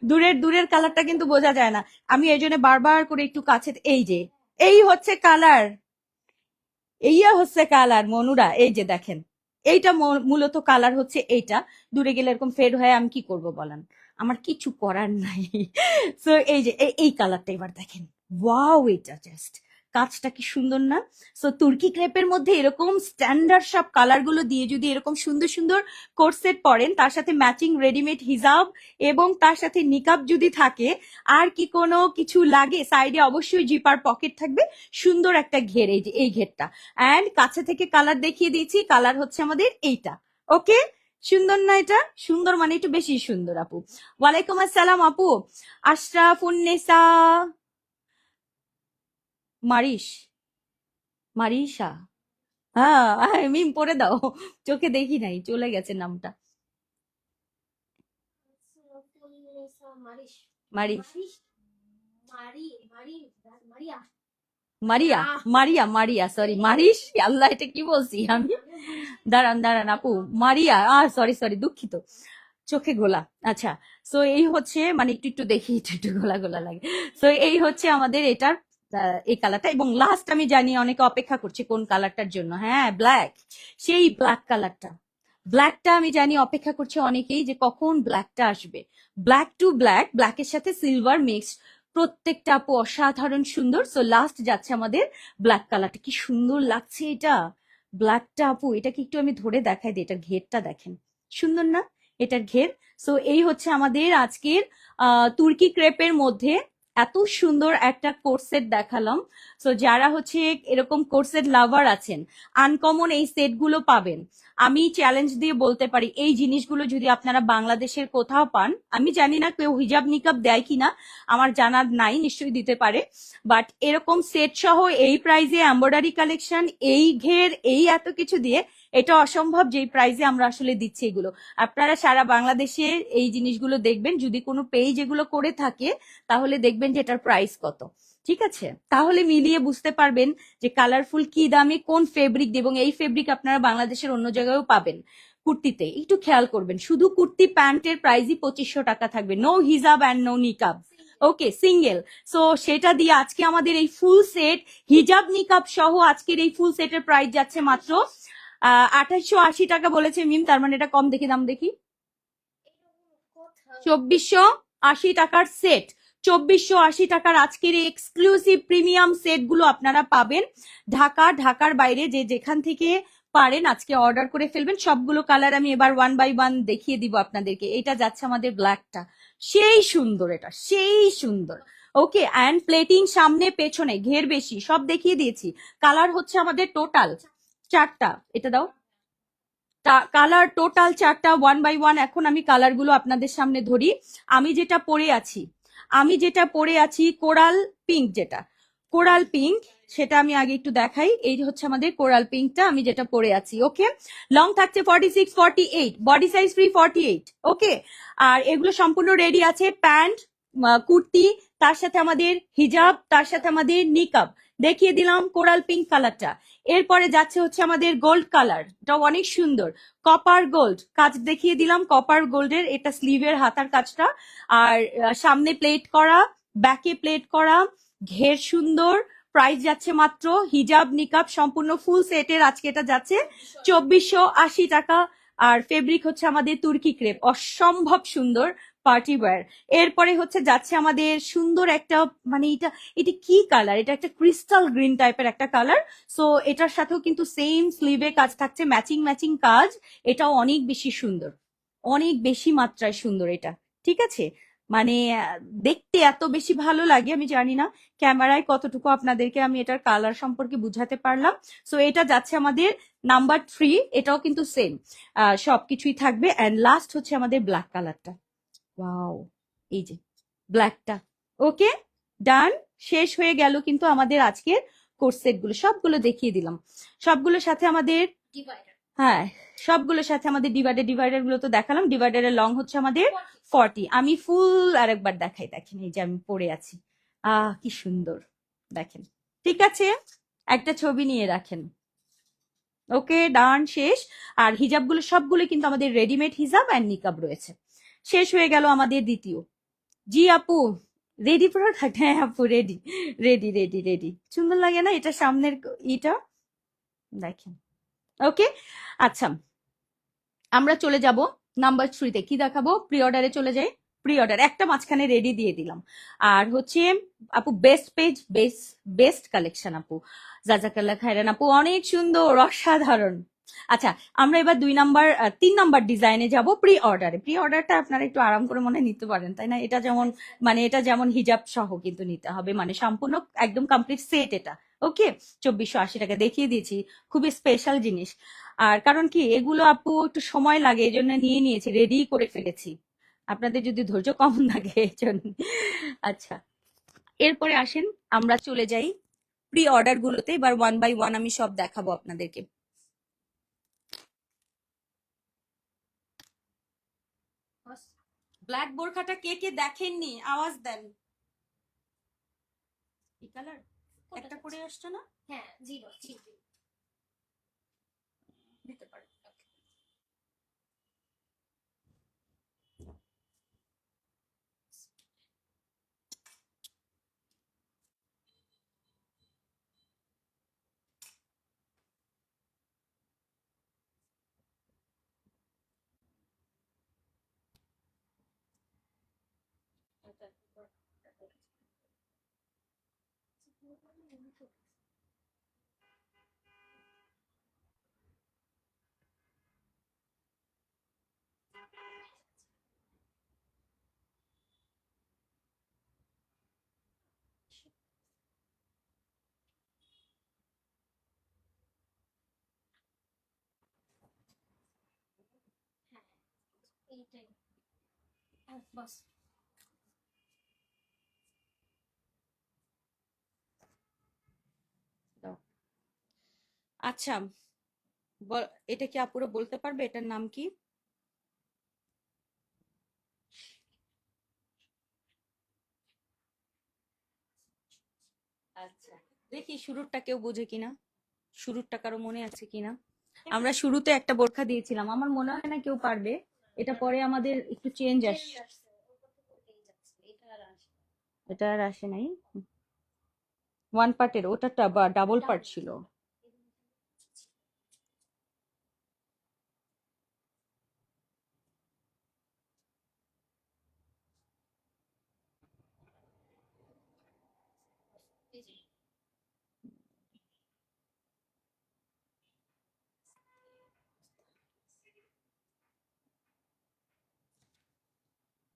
দূরের দূরের কালারটা কিন্তু বোঝা যায় না। আমি এই জন্য বারবার করে একটু কাছে, এই যে এই হচ্ছে কালার, এইয়া হচ্ছে কালার মনুরা। এই যে দেখেন, এইটা মূলত কালার হচ্ছে এইটা। দূরে গেলে এরকম ফেড হয়, আমি কি করব বলেন, আমার কিছু করার নাই। সো এই যে এই কালারটা এবার দেখেন, ওয়াও এটা জাস্ট কাজটা কি সুন্দর না? সো তুর্কি ক্রেপের মধ্যে এরকম স্ট্যান্ডার্ড সব কালার গুলো দিয়ে যদি এরকম সুন্দর সুন্দর কোট সেট পরেন, তার সাথে ম্যাচিং রেডিমেড হিজাব এবং তার সাথে নিকাব যদি থাকে, আর কি কোনো কিছু লাগে? সাইডে অবশ্যই জিপার পকেট থাকবে, সুন্দর একটা ঘের, এই যে এই ঘেরটা। অ্যান্ড কাছে থেকে কালার দেখিয়ে দিয়েছি, কালার হচ্ছে আমাদের এইটা। ওকে, সুন্দর না এটা? সুন্দর মানে একটু বেশি সুন্দর আপু। ওয়ালাইকুম আসসালাম আপু, আশরাফুন্নেসা মারিশ, মারিশা, হ্যাঁ মিম পড়ে দাও, চোখে দেখি নাই, চলে গেছে নামটা। মারিশ, মারিশ, মারিশ, মারি মারি মারিয়া। মারিয়া, মারিয়া, মারিয়া, সরি মারিশ, আল্লাহ এটা কি বলছি আমি। দাঁড়ান দাঁড়ান আপু, মারিয়া, সরি সরি দুঃখিত। চোখে ঘোলা। আচ্ছা, সো এই হচ্ছে মানে একটু একটু দেখি একটু একটু ঘোলা ঘোলা লাগে। সো এই হচ্ছে আমাদের এটার এই কালারটা। এবং লাস্ট আমি জানি অনেকে অপেক্ষা করছে কোন কালারটার জন্য, হ্যাঁ ব্ল্যাক, সেই ব্ল্যাক কালারটা। ব্ল্যাকটা আমি জানি অপেক্ষা করছে অনেকেই যে কখন ব্ল্যাকটা আসবে। ব্ল্যাক টু ব্ল্যাক, ব্ল্যাকের সাথে সিলভার মিক্সড, প্রত্যেকটা আপু অসাধারণ সুন্দর। সো লাস্ট যাচ্ছে আমাদের ব্ল্যাক কালারটা, কি সুন্দর লাগছে এটা ব্ল্যাকটা আপু। এটাকে একটু আমি ধরে দেখাই দিই, এটার ঘেরটা দেখেন, সুন্দর না এটার ঘের। সো এই হচ্ছে আমাদের আজকের তুর্কি ক্রেপের মধ্যে এত সুন্দর একটা কোর্সেট দেখালাম। সো যারা হচ্ছে এরকম কোর্সেট লাভার আছেন, আনকমন এই সেটগুলো পাবেন। আমি চ্যালেঞ্জ দিয়ে বলতে পারি এই জিনিসগুলো যদি আপনারা বাংলাদেশের কোথাও পান, আমি জানি না কেউ হিজাব নিকাব দেয় কিনা, আমার জানার নাই, নিশ্চয়ই দিতে পারে। বাট এরকম সেট সহ এই প্রাইজে এমব্রয়ডারি কালেকশন, এই ঘের, এই এত কিছু দিয়ে, এটা অসম্ভব যেই প্রাইজে আমরা আসলে দিচ্ছি এগুলো। আপনারা সারা বাংলাদেশে এই জিনিসগুলো দেখবেন, যদি কোনো পেজ এগুলো করে থাকে তাহলে দেখবেন যে এটার প্রাইস কত। ঠিক আছে, তাহলে মিলিয়ে বুঝতে পারবেন যে কালারফুল কি দামে কোন ফেব্রিক, এবং এই ফেব্রিক আপনারা বাংলাদেশের অন্য জায়গায়ও পাবেন। কুর্তিতে একটু খেয়াল করবেন, শুধু কুর্তি প্যান্টের প্রাইসই 2500 টাকা থাকবে, no hijab and no niqab. Okay, single. So সেটা দিয়ে আজকে আমাদের এই ফুল সেট হিজাব নিকাব সহ আজকের এই ফুল সেটের প্রাইস যাচ্ছে মাত্র 2880 টাকা বলেছে মিম, তার মানে এটা কম, দেখি দাম দেখি, 2480 টাকার সেট। 2480 টাকার আজকের এই এক্সক্লুসিভ প্রিমিয়াম সেট গুলো আপনারা পাবেন। ঢাকার বাইরে যে যেখান থেকে পারেন আজকে অর্ডার করে ফেলবেন। সবগুলো কালার আমি এবার ওয়ান বাই ওয়ান দেখিয়ে দিব আপনাদেরকে। এটা যাচ্ছে আমাদের ব্ল্যাকটা, সেই সুন্দর, এটা সেই সুন্দর। ওকে, অ্যান্ড প্লেটিং সামনে পেছনে, ঘের বেশি, সব দেখিয়ে দিয়েছি। কালার হচ্ছে আমাদের টোটাল 4টা, এটা দাও। কালার টোটাল 4টা, ওয়ান বাই ওয়ান এখন আমি কালার গুলো আপনাদের সামনে ধরি। আমি যেটা পরে আছি কোরাল পিঙ্ক, যেটা কোরাল পিঙ্ক, সেটা আমি আগে একটু দেখাই। এই হচ্ছে আমাদের কোরাল পিঙ্কটা আমি যেটা পরে আছি। ওকে, লং থাকছে 46 48, বডি সাইজ ফ্রি 48। ওকে, আর এগুলো সম্পূর্ণ রেডি আছে, প্যান্ট, কুর্তি, তার সাথে আমাদের হিজাব, তার সাথে আমাদের নিকাব। দেখিয়ে দিলাম কোরাল পিঙ্ক কালারটা। এরপরে যাচ্ছে হচ্ছে আমাদের গোল্ড কালার, এটা অনেক সুন্দর, কপার গোল্ড কাজ দেখিয়ে দিলাম, কপার গোল্ডের এটা স্লিভের হাতার কাজটা। আর সামনে প্লেট করা, ব্যাকে প্লেট করা, ঘের সুন্দর। প্রাইস যাচ্ছে মাত্র হিজাব নিকাব সম্পূর্ণ ফুল সেটের আজকে এটা যাচ্ছে 2480 টাকা। আর ফেব্রিক হচ্ছে আমাদের তুর্কি ক্রেপ, অসম্ভব সুন্দর পার্টি ওয়্যার। এরপরে হচ্ছে যাচ্ছে আমাদের সুন্দর একটা, মানে এটা এটা কি কালার, এটা একটা ক্রিস্টাল গ্রিন টাইপের একটা কালার। সো এটার সাথেও কিন্তু সেম স্লিভে কাজ থাকছে, ম্যাচিং ম্যাচিং কাজ। এটাও অনেক বেশি সুন্দর, অনেক বেশি মাত্রায় সুন্দর এটা। ঠিক আছে, মানে দেখতে এত বেশি ভালো লাগে, আমি জানি না ক্যামেরায় কতটুকু আপনাদেরকে আমি এটার কালার সম্পর্কে বুঝাতে পারলাম। সো এটা যাচ্ছে আমাদের নাম্বার 3, এটাও কিন্তু সেম সবকিছুই থাকবে। অ্যান্ড লাস্ট হচ্ছে আমাদের ব্ল্যাক কালারটা, ওয়াও, এই যে ব্ল্যাকটা। ওকে, ডান, শেষ হয়ে গেল কিন্তু আমাদের আজকের কোর্স সেট গুলো, সবগুলো দেখিয়ে দিলাম। সবগুলোর সাথে আমাদের, ডিভাইডার হ্যাঁ সবগুলোর সাথে আমাদের ডিভাইডার গুলো তো দেখালাম। ডিভাইডারের লং হচ্ছে আমাদের 40। আমি ফুল আরেকবার দেখাই, দেখেন এই যে আমি পরে আছি, কি সুন্দর দেখেন। ঠিক আছে, একটা ছবি নিয়ে রাখেন। ওকে, ডান, শেষ। আর হিজাবগুলো সবগুলো কিন্তু আমাদের রেডিমেড হিজাব অ্যান্ড নিকাব রয়েছে। শেষ হয়ে গেল আমাদের দ্বিতীয়। জি আপু, রেডি প্রোডাক্ট? হ্যাঁ আপু, রেডি রেডি রেডি রেডি। সুন্দর লাগে না এটা সামনের ইটা, দেখেন। ওকে, আচ্ছা আমরা চলে যাব নাম্বার 3তে। কি দেখাবো, প্রি অর্ডারে চলে যাই। প্রি অর্ডার একটা মাঝখানে রেডি দিয়ে দিলাম। আর হচ্ছে আপু বেস্ট পেজ, বেস্ট কালেকশন আপু, জাজাকাল্লাহ খায়রান আপু, অনেক সুন্দর, অসাধারণ। আচ্ছা, আমরা এবার 3 নাম্বার ডিজাইনে যাব, প্রি অর্ডারে। প্রি অর্ডারটা আপনারা একটু আরাম করে মনে নিতে পারেন, তাই না? এটা যেমন, মানে এটা যেমন হিজাব সহ কিন্তু নিতে হবে, মানে সম্পূর্ণ একদম কমপ্লিট সেট এটা। ওকে, 2480 টাকা দেখিয়ে দিয়েছি, খুবই স্পেশাল জিনিস। আর কারণ কি এগুলো আপু একটু সময় লাগে, এই জন্য নিয়ে নিয়েছি, রেডি করে ফেলেছি, আপনাদের যদি ধৈর্য কম লাগে এই জন্য। আচ্ছা, এরপরে আসেন আমরা চলে যাই প্রি অর্ডার গুলোতে। এবার ওয়ান বাই ওয়ান আমি সব দেখাবো আপনাদেরকে। ব্ল্যাক বোরখাটা কে কে দেখেননি আওয়াজ দেন। এই কালার একটা করে আসছে না, হ্যাঁ, জিরো দিতে পারে। এইটাই বস। দাও। আচ্ছা, এটা কি আপুরা বলতে পারবে এটার নাম কি? আচ্ছা, দেখি শুরুরটা কেউ বোঝে কিনা, শুরুরটা কারো মনে আছে কিনা। আমরা শুরুতে একটা বোরখা দিয়েছিলাম, আমার মনে হয় না কেউ পারবে। এটা পরে আমাদের একটু চেঞ্জ আসে। এটা আর আসে নাই। ওয়ান পার্টের, ওটা ডাবল পার্ট ছিল।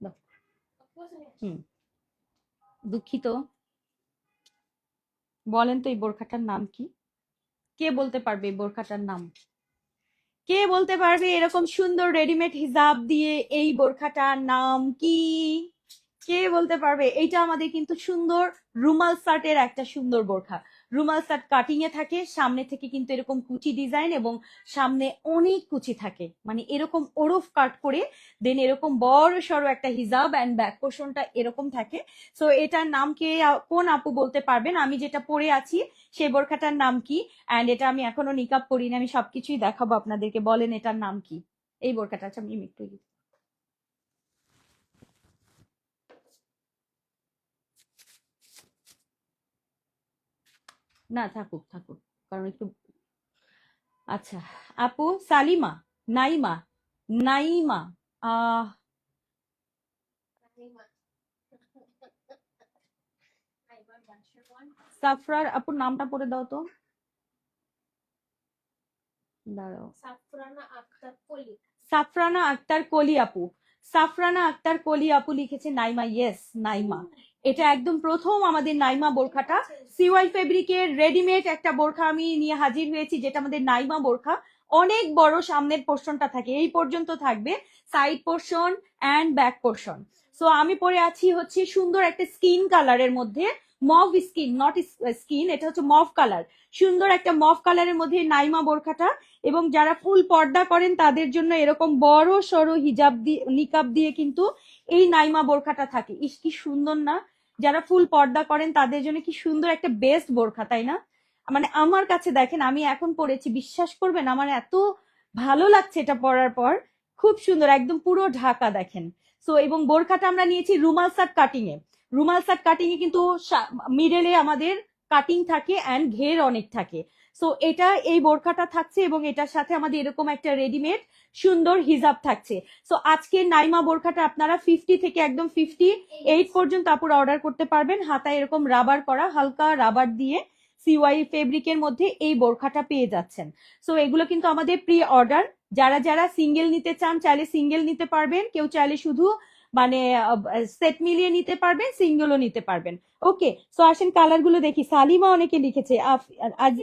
দাও। হুম, দুঃখিত। বলেন তো এই বোরখাটার নাম কি? কে বলতে পারবে এই বোরখাটার নাম? কে বলতে পারবে এরকম সুন্দর রেডিমেড হিজাব দিয়ে এই বোরখাটার নাম কি? কে বলতে পারবে? এইটা আমাদের কিন্তু সুন্দর রুমাল শার্টের একটা সুন্দর বোরখা। রুমাল শার্ট কাটিং এ থাকে, সামনে থেকে কিন্তু এরকম কুচি ডিজাইন এবং সামনে অনেক কুচি থাকে, মানে এরকম ওরফ কাট করে দেন এরকম বড় সড়ো একটা হিজাব অ্যান্ড ব্যাক পোর্শনটা এরকম থাকে। সো এটার নাম কে কোন আপু বলতে পারবেন? আমি যেটা পরে আছি সেই বোরখাটার নাম কি? অ্যান্ড এটা আমি এখনো নিকাব পরিনি, আমি সবকিছুই দেখাবো আপনাদেরকে। বলেন এটার নাম কি? এই বোরখাটা। আচ্ছা, আমি একটু না, থাকুক থাকুক, কারণ একটু। আচ্ছা, আপু সালিমা, নাইমা, নাইমা, আহ সাফরার আপুর নামটা পড়ে দাও তো। দাঁড়াও। সাফরানা আক্তার কলি। সাফরানা আক্তার কলি আপু। সাফরানা আক্তার কলি আপু লিখেছে নাইমা। ইয়েস, নাইমা। এটা একদম প্রথম আমাদের নাইমা বোরখাটা। সিওয়াই ফেব্রিকের রেডিমেড একটা বোরখা আমি নিয়ে হাজির হয়েছি, যেটা আমাদের নাইমা বোরখা। অনেক বড় সামনের পোর্শনটা থাকে, এই পর্যন্ত থাকবে, side portion and back portion. So আমি পরে আছি হচ্ছে সুন্দর একটা স্কিন কালারের মধ্যে, মভ স্কিন, নট স্কিন, এটা হচ্ছে মভ কালার। সুন্দর একটা মভ কালারের মধ্যে নাইমা বোরখাটা। এবং যারা ফুল পর্দা করেন তাদের জন্য এরকম বড় সড়ো হিজাব দিয়ে, নিকাব দিয়ে কিন্তু এই নাইমা বোরখাটা থাকে। ইস কি সুন্দর না! যারা ফুল পর্দা করেন তাদের জন্য কি সুন্দর একটা বেস্ট বোরখা, তাই না? মানে আমার কাছে দেখেন, আমি এখন পরেছি, বিশ্বাস করবেন আমার এত ভালো লাগছে এটা পরার পর। খুব সুন্দর, একদম পুরো ঢাকা দেখেন। সো এবং বোরখাটা আমরা নিয়েছি রুমাল সাট কাটিং এ। রুমাল সাট কাটিং এ কিন্তু মিডলে আমাদের কাটিং থাকে অ্যান্ড ঘের অনেক থাকে। সো এটা এই বোরখাটা থাকছে এবং এটার সাথে আমাদের এরকম একটা রেডিমেড সুন্দর হিজাব থাকছে। সো আজকে নাইমা বোরখাটা আপনারা 50 থেকে একদম 58 পর্যন্ত আপুরা অর্ডার করতে পারবেন। হাতায় এরকম রাবার করা, হালকা রাবার দিয়ে সিওয়াই ফেব্রিকের মধ্যে এই বোরখাটা পেয়ে যাচ্ছেন। সো এগুলো কিন্তু আমাদের প্রি অর্ডার। যারা যারা সিঙ্গেল নিতে চান চাইলে সিঙ্গেল নিতে পারবেন, কেউ চাইলে শুধু মানে সেট মিলিয়ে নিতে পারবেন, সিঙ্গেলও নিতে পারবেন। ওকে, সো আসেন কালার গুলো দেখি। সালিমা অনেকে লিখেছে, আজ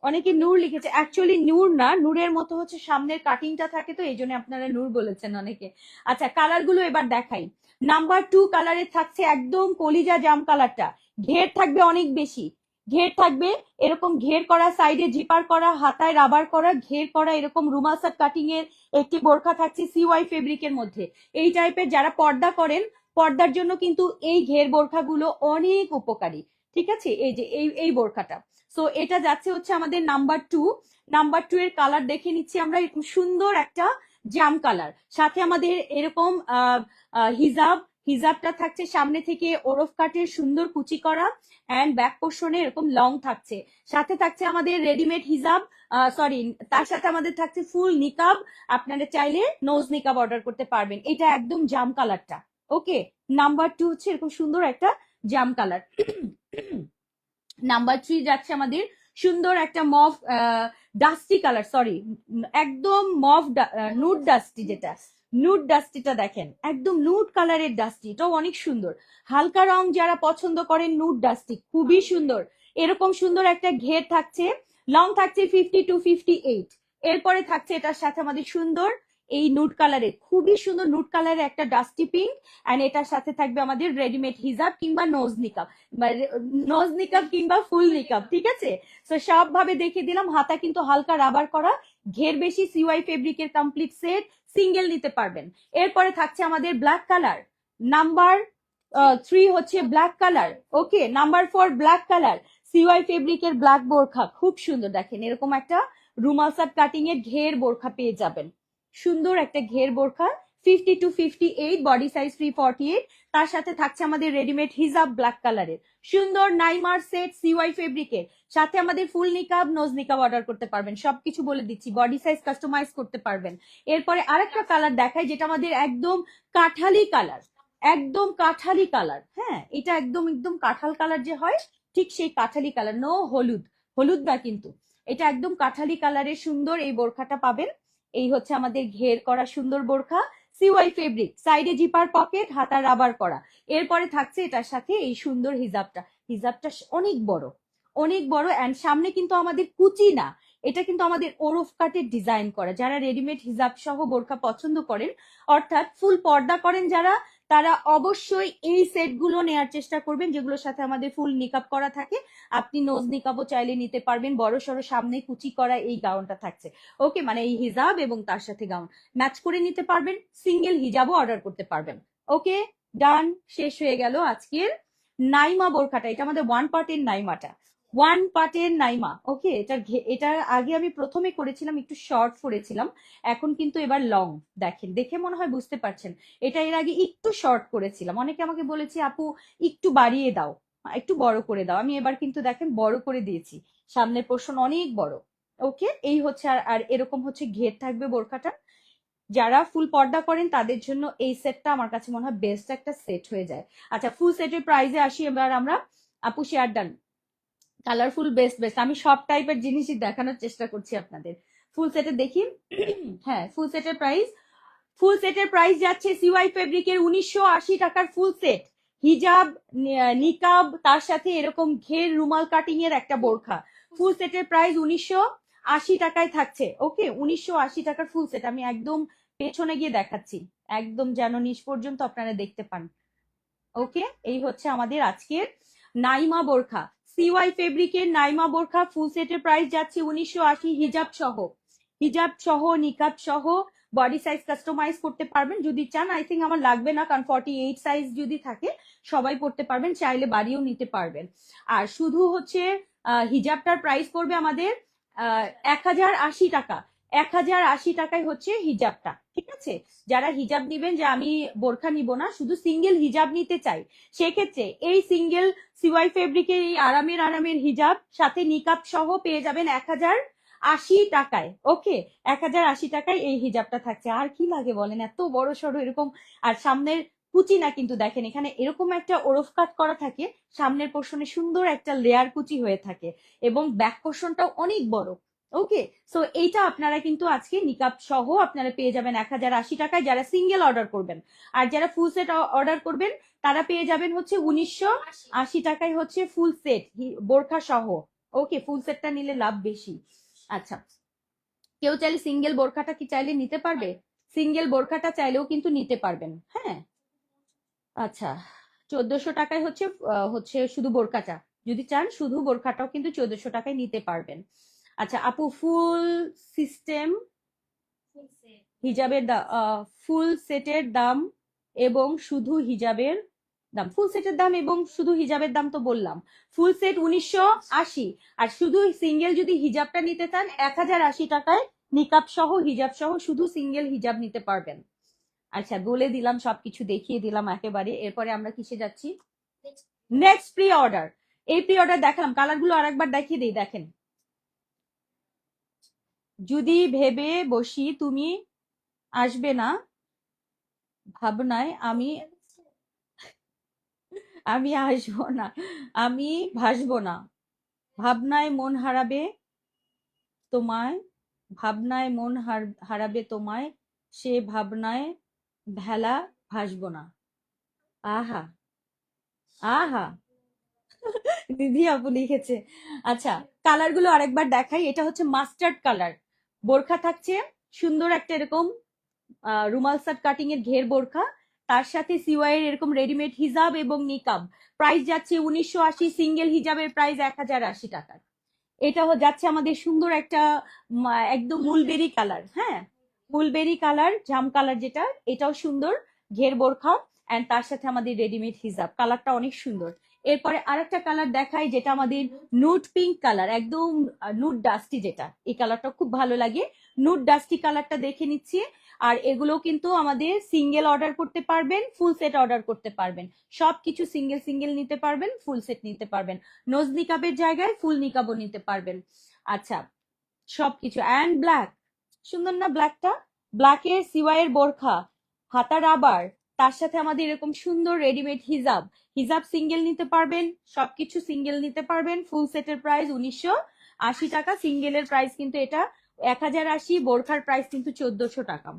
অনেকে নূর লিখেছে। অ্যাকচুয়ালি নূর না, নূরের মতো হচ্ছে সামনের কাটিংটা থাকে, তো এই জন্য আপনারা নূর বলেছেন অনেকে। আচ্ছা, কালার গুলো এবার দেখাই। নাম্বার 2 কালারের থাকছে একদম কলিজা জাম কালারটা। ঘের থাকবে অনেক বেশি, ঘের থাকবে এরকম ঘের করা, সাইডে জিপার করা, হাতায় রাবার করা, ঘের করা, এরকম রুমাল সাট কাটিং এর একটি বোরখা থাকছে সিওয়াই ফেব্রিকের মধ্যে। এই টাইপের যারা পর্দা করেন, পর্দার জন্য কিন্তু এই ঘের বোরখাগুলো অনেক উপকারী। ঠিক আছে, এই যে এই বোরখাটা। সো এটা যাচ্ছে হচ্ছে আমাদের নাম্বার 2। নাম্বার 2 এর কালার দেখে নিচ্ছি আমরা, এরকম সুন্দর একটা জাম কালার, সাথে আমাদের এরকম হিজাব। হিজাবটা থাকছে সামনে থেকে ওরফ কাটের সুন্দর কুচি করা অ্যান্ড ব্যাক পোর্শনে এরকম লং থাকছে। সাথে থাকছে আমাদের রেডিমেড হিজাব, সরি, তার সাথে আমাদের থাকছে ফুল নিকাব। আপনারা চাইলে নোজ নিকাব অর্ডার করতে পারবেন। এটা একদম জাম কালারটা, ওকে, নাম্বার 2 হচ্ছে এরকম সুন্দর একটা জাম কালার। নাম্বার 3 যাচ্ছে আমাদের সুন্দর একটা মভ ডাস্টি কালার, সরি একদম মভ নুড ডাস্টি, যেটা নুড ডাস্টিটা দেখেন একদম নুড কালারের ডাস্টি, এটাও অনেক সুন্দর। হালকা রং যারা পছন্দ করেন নুড ডাস্টি খুবই সুন্দর। এরকম সুন্দর একটা ঘের থাকছে, লং থাকছে 50 to 58। এরপরে থাকছে এটার সাথে আমাদের সুন্দর এই নুড কালারের, খুবই সুন্দর নুড কালারের একটা ডাস্টি পিঙ্ক, এন্ড এটার সাথে থাকবে আমাদের রেডিমেড হিজাব কিংবা নোজ নিকাব, নোজ নিকাব কিংবা ফুল নিকাব, ঠিক আছে। তো সব ভাবে দেখিয়ে দিলাম। হাতা কিন্তু হালকা রাবার করা, ঘের বেশি, সিওয়াই ফেব্রিকের কমপ্লিট সেট, সিঙ্গেল নিতে পারবেন। এরপরে থাকছে আমাদের ব্ল্যাক কালার, নাম্বার 3 হচ্ছে black colour, okay, number 4 black colour, সিওয়াই ফেব্রিকের ব্ল্যাক বোরখা, খুব সুন্দর। দেখেন এরকম একটা রুমাল সাট কাটিং এর ঘের বোরখা পেয়ে যাবেন, সুন্দর একটা ঘের বোরখা, 50 to 58, বডি সাইজ 348। তার সাথে থাকছে আমাদের রেডিমেড হিজাব ব্ল্যাক কালারের, সুন্দর নাইমার সেট সিওয়াই ফেব্রিকের সাথে আমাদের ফুল নিকাব নোজ নিকাব অর্ডার করতে পারবেন, সবকিছু বলে দিচ্ছি, বডি সাইজ কাস্টমাইজ করতে পারবেন। এরপরে আরেকটা কালার দেখাই, যেটা আমাদের একদম কাঠালি কালার, একদম কাঠালি কালার, হ্যাঁ এটা একদম একদম কাঁঠাল কালার যে হয়, ঠিক সেই কাঠালি কালার, নো হলুদ, হলুদ না কিন্তু, এটা একদম কাঠালি কালারের সুন্দর এই বোরখাটা পাবেন। এই হচ্ছে আমাদের ঘের করা সুন্দর বোরখা, সিওয়াই ফেব্রিক, সাইডে জিপার পকেট, হাতা রাবার করা। এরপরে থাকছে এটার সাথে এই সুন্দর হিজাবটা, হিজাবটা অনেক বড়, অনেক বড়, এন্ড সামনে কিন্তু আমাদের কুচি না, এটা কিন্তু আমাদের ওরফ কাটের ডিজাইন করা। যারা রেডিমেড হিজাব সহ বোরখা পছন্দ করেন, অর্থাৎ ফুল পর্দা করেন যারা, তারা অবশ্যই এই সেটগুলো নেয়ার চেষ্টা করবেন, যেগুলোর সাথে আমাদের ফুল নিকাব করা থাকে। আপনি নোজ নিকাবও চাইলে নিতে পারবেন, বড় সড়ো সামনে কুচি করা এই গাউনটা থাকছে, ওকে, মানে এই হিজাব এবং তার সাথে গাউন ম্যাচ করে নিতে পারবেন, সিঙ্গেল হিজাবও অর্ডার করতে পারবেন। ওকে, ডান, শেষ হয়ে গেল আজকের নাইমা বোরখাটা। এটা আমাদের ওয়ান পার্টের নাইমাটা, ওয়ান পার্টের নাইমা, ওকে। এটার আগে আমি প্রথমে করেছিলাম একটু শর্ট করেছিলাম, এখন কিন্তু এবার লং। দেখেন, দেখে মনে হয় বুঝতে পারছেন, এটা এর আগে একটু শর্ট করেছিলাম, অনেকে আমাকে বলেছে আপু একটু বাড়িয়ে দাও, একটু বড় করে দাও, আমি এবার কিন্তু দেখেন বড় করে দিয়েছি, সামনের পোর্শন অনেক বড়। ওকে, এই হচ্ছে, আর এরকম হচ্ছে ঘের থাকবে বোরখাটা। যারা ফুল পর্দা করেন তাদের জন্য এই সেটটা আমার কাছে মনে হয় বেস্ট একটা সেট হয়ে যায়। আচ্ছা, ফুল সেটের প্রাইসে আসি এবার আমরা। আপু share done, colourful best best, আমি সব টাইপের জিনিসই দেখানোর চেষ্টা করছি আপনাদের। ফুল সেটের দেখি, হ্যাঁ ফুল সেটের প্রাইস যাচ্ছে সিওয়াই ফেব্রিকের 1980 টাকার ফুল সেট, হিজাব নিকাব তার সাথে এরকম ঘের রুমাল কাটিং এর একটা বোরখা, ফুল সেটের প্রাইস 1980 টাকায় থাকছে। ওকে, 1980 টাকার ফুল সেট, আমি একদম পেছনে গিয়ে দেখাচ্ছি, একদম যেন নিচ পর্যন্ত আপনারা দেখতে পান। ওকে, এই হচ্ছে আমাদের আজকের নাইমা বোরখা, সিওয়াই ফেব্রিকের নাইমা বোরখা, ফুল সেটের প্রাইস যাচ্ছে 1980, হিজাব সহ, হিজাব সহ নিকাব সহ, বডি সাইজ কাস্টমাইজ করতে পারবেন যদি চান। আই থিঙ্ক আমার লাগবে না, কারণ 48 সাইজ যদি থাকে সবাই পড়তে পারবেন, চাইলে বাড়িও নিতে পারবেন। আর শুধু হচ্ছে হিজাবটার প্রাইস পড়বে আমাদের 1080 টাকা, 1080 টাকায় হচ্ছে হিজাবটা, ঠিক আছে। যারা হিজাব নিবেন, যে আমি বোরখা নিব না, শুধু সিঙ্গেল হিজাব নিতে চাই, সেক্ষেত্রে এই সিঙ্গেল সিওয়াই ফেব্রিকের এই আরামের আরামের হিজাব সাথে নিকাব সহ পেয়ে যাবেন 1080 টাকায়। ওকে, 1080 টাকায় এই হিজাবটা থাকছে। আর কি লাগে বলেন, এত বড় সড়ো এরকম, আর সামনের কুচি না কিন্তু, দেখেন এখানে এরকম একটা ওরফ কাট করা থাকে, সামনের পোর্শনে সুন্দর একটা লেয়ার কুচি হয়ে থাকে, এবং ব্যাক পোর্শনটাও অনেক বড়। ওকে, সো এইটা আপনারা কিন্তু আজকে নিকাব সহ আপনারা পেয়ে যাবেন 1080 টাকায়, যারা সিঙ্গেল অর্ডার করবেন। আর যারা ফুল সেট অর্ডার করবেন তারা পেয়ে যাবেন হচ্ছে 1980 টাকায় হচ্ছে ফুল সেট বোরখা সহ। ওকে, ফুল সেটটা নিলে লাভ বেশি। আচ্ছা, কেউ চাইলে সিঙ্গেল বোরখাটা কি চাইলে নিতে পারবে, সিঙ্গেল বোরখাটা চাইলেও কিন্তু নিতে পারবেন, হ্যাঁ। আচ্ছা, 1400 টাকায় হচ্ছে হচ্ছে শুধু বোরখাটা, যদি চান শুধু বোরখাটাও কিন্তু 1400 টাকায় নিতে পারবেন। আচ্ছা আপু, ফুল সিস্টেম হিজাবের ফুল সেটের দাম এবং শুধু হিজাবের দাম, ফুল সেটের দাম এবং শুধু হিজাবের দাম তো বললাম, ফুল সেট 1980, আর শুধু সিঙ্গেল যদি হিজাবটা নিতে চান 1080 টাকায়, নিকাব সহ হিজাব সহ শুধু সিঙ্গেল হিজাব নিতে পারবেন। আচ্ছা, বলে দিলাম, সবকিছু দেখিয়ে দিলাম একেবারে। এরপরে আমরা কিসে যাচ্ছি, নেক্সট প্রি অর্ডার। এই প্রি অর্ডার দেখালাম, কালারগুলো আরেকবার দেখিয়ে দিই, দেখেন। যদি ভেবে বসি তুমি আসবে না ভাবনায়, আমি আমি আসবো না, আমি ভাসবো না, ভাবনায় মন হারাবে তোমায়, ভাবনায় মন হারাবে তোমায়, সে ভাবনায় ভেলা ভাসবো না। আহা, আহা, দিদি আপু লিখেছে। আচ্ছা, কালার গুলো আরেকবার দেখাই। এটা হচ্ছে মাস্টার্ড কালার, বোরখা থাকছে সুন্দর একটা এরকম রুমাল সাট কাটিং এর ঘের বোরখা, তার সাথে সিওয়াই এর এরকম রেডিমেড হিজাব এবং নিকাব। প্রাইস যাচ্ছে 1980, সিঙ্গেল হিজাবের প্রাইস 1080 টাকা। এটা যাচ্ছে আমাদের সুন্দর একটা একদম মুলবেরি কালার, হ্যাঁ, মুলবেরি কালার, জাম কালার যেটা, এটাও সুন্দর ঘের বোরখা, এন্ড তার সাথে আমাদের রেডিমেড হিজাব, কালারটা অনেক সুন্দর। এরপরে আরেকটা কালার দেখাই, যেটা আমাদের নুট পিঙ্ক কালার, একদম নুট ডাস্টি, যেটা এই কালারটা খুব ভালো লাগে। নুট ডাস্টি কালারটা দেখে নিচ্ছি। আর এগুলো কিন্তু আমাদের সিঙ্গেল অর্ডার করতে পারবেন, ফুল সেট অর্ডার করতে পারবেন, সবকিছু সিঙ্গেল সিঙ্গেল নিতে পারবেন, ফুল সেট নিতে পারবেন, নোজ নিকাবের জায়গায় ফুল নিকাবও নিতে পারবেন। আচ্ছা, সবকিছু অ্যান্ড ব্ল্যাক, সুন্দর না ব্ল্যাকটা? ব্ল্যাকের সিওয়াইয়ের বোরখা, হাতা রাবার, তার সাথে আমাদের এরকম সুন্দর রেডিমেড হিজাব, হিজাব সিঙ্গেল নিতে পারবেন, সবকিছু সিঙ্গেল নিতে পারবেন। ফুল সেটের প্রাইস 1980 টাকা, সিঙ্গেলের প্রাইস কিন্তু এটা 1080, বোরখার প্রাইস কিন্তু 1400 টাকা।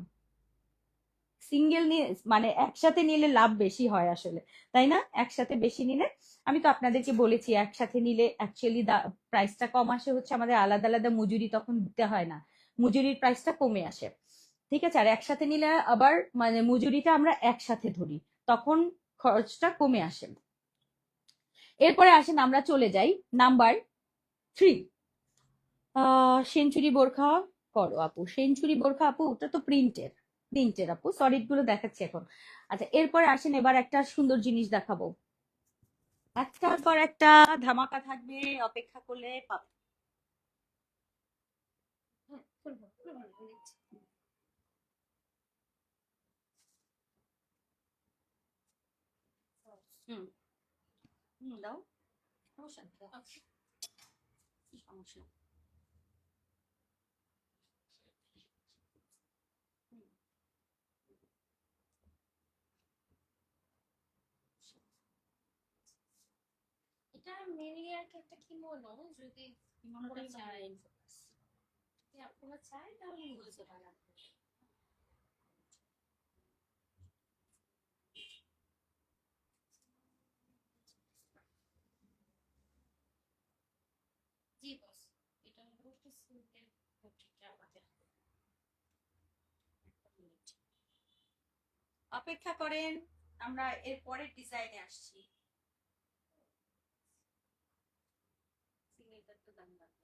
সিঙ্গেল নিয়ে মানে একসাথে নিলে লাভ বেশি হয় আসলে, তাই না? একসাথে বেশি নিলে, আমি তো আপনাদেরকে বলেছি একসাথে নিলে অ্যাকচুয়ালি প্রাইসটা কম আসে, হচ্ছে আমাদের আলাদা আলাদা মজুরি তখন দিতে হয় না, মজুরির প্রাইসটা কমে আসে। ঠিক আছে, আর একসাথে নিলে আবার মানে মজুরিটা আমরা একসাথে ধরি, তখন খরচটা কমে আসে। এরপরে আসেন আমরা চলে যাই নাম্বার 3। সেঞ্চুরি বোরখা করো আপু, সেঞ্চুরি বোরখা আপু, ওটা তো প্রিন্টের, প্রিন্টের আপু, সলিড গুলো দেখাচ্ছি এখন। আচ্ছা, এরপরে আসেন এবার একটা সুন্দর জিনিস দেখাবো, একটার পর একটা ধামাকা থাকবে, অপেক্ষা করলে পাবে। হ্যাঁ, খুলবো খুলবো বলেছি। হুম, হুম, দাও, সমস্যা নেই, দাও। আচ্ছা, সমস্যা নেই। হুম, এটা মেনলি আর কি একটা কিমোনো, যদি মনোটাই আপনারা চাই, যদি আপনারা চাই তাহলে বুঝতে পারেন। জি বস, এটা হলো একটা সিম্পল পত্রিকা আমাদের। একটা মিনিট। অপেক্ষা করেন, আমরা এর পরের ডিজাইনে আসছি। সিগনেচার তো দাম রাখলাম।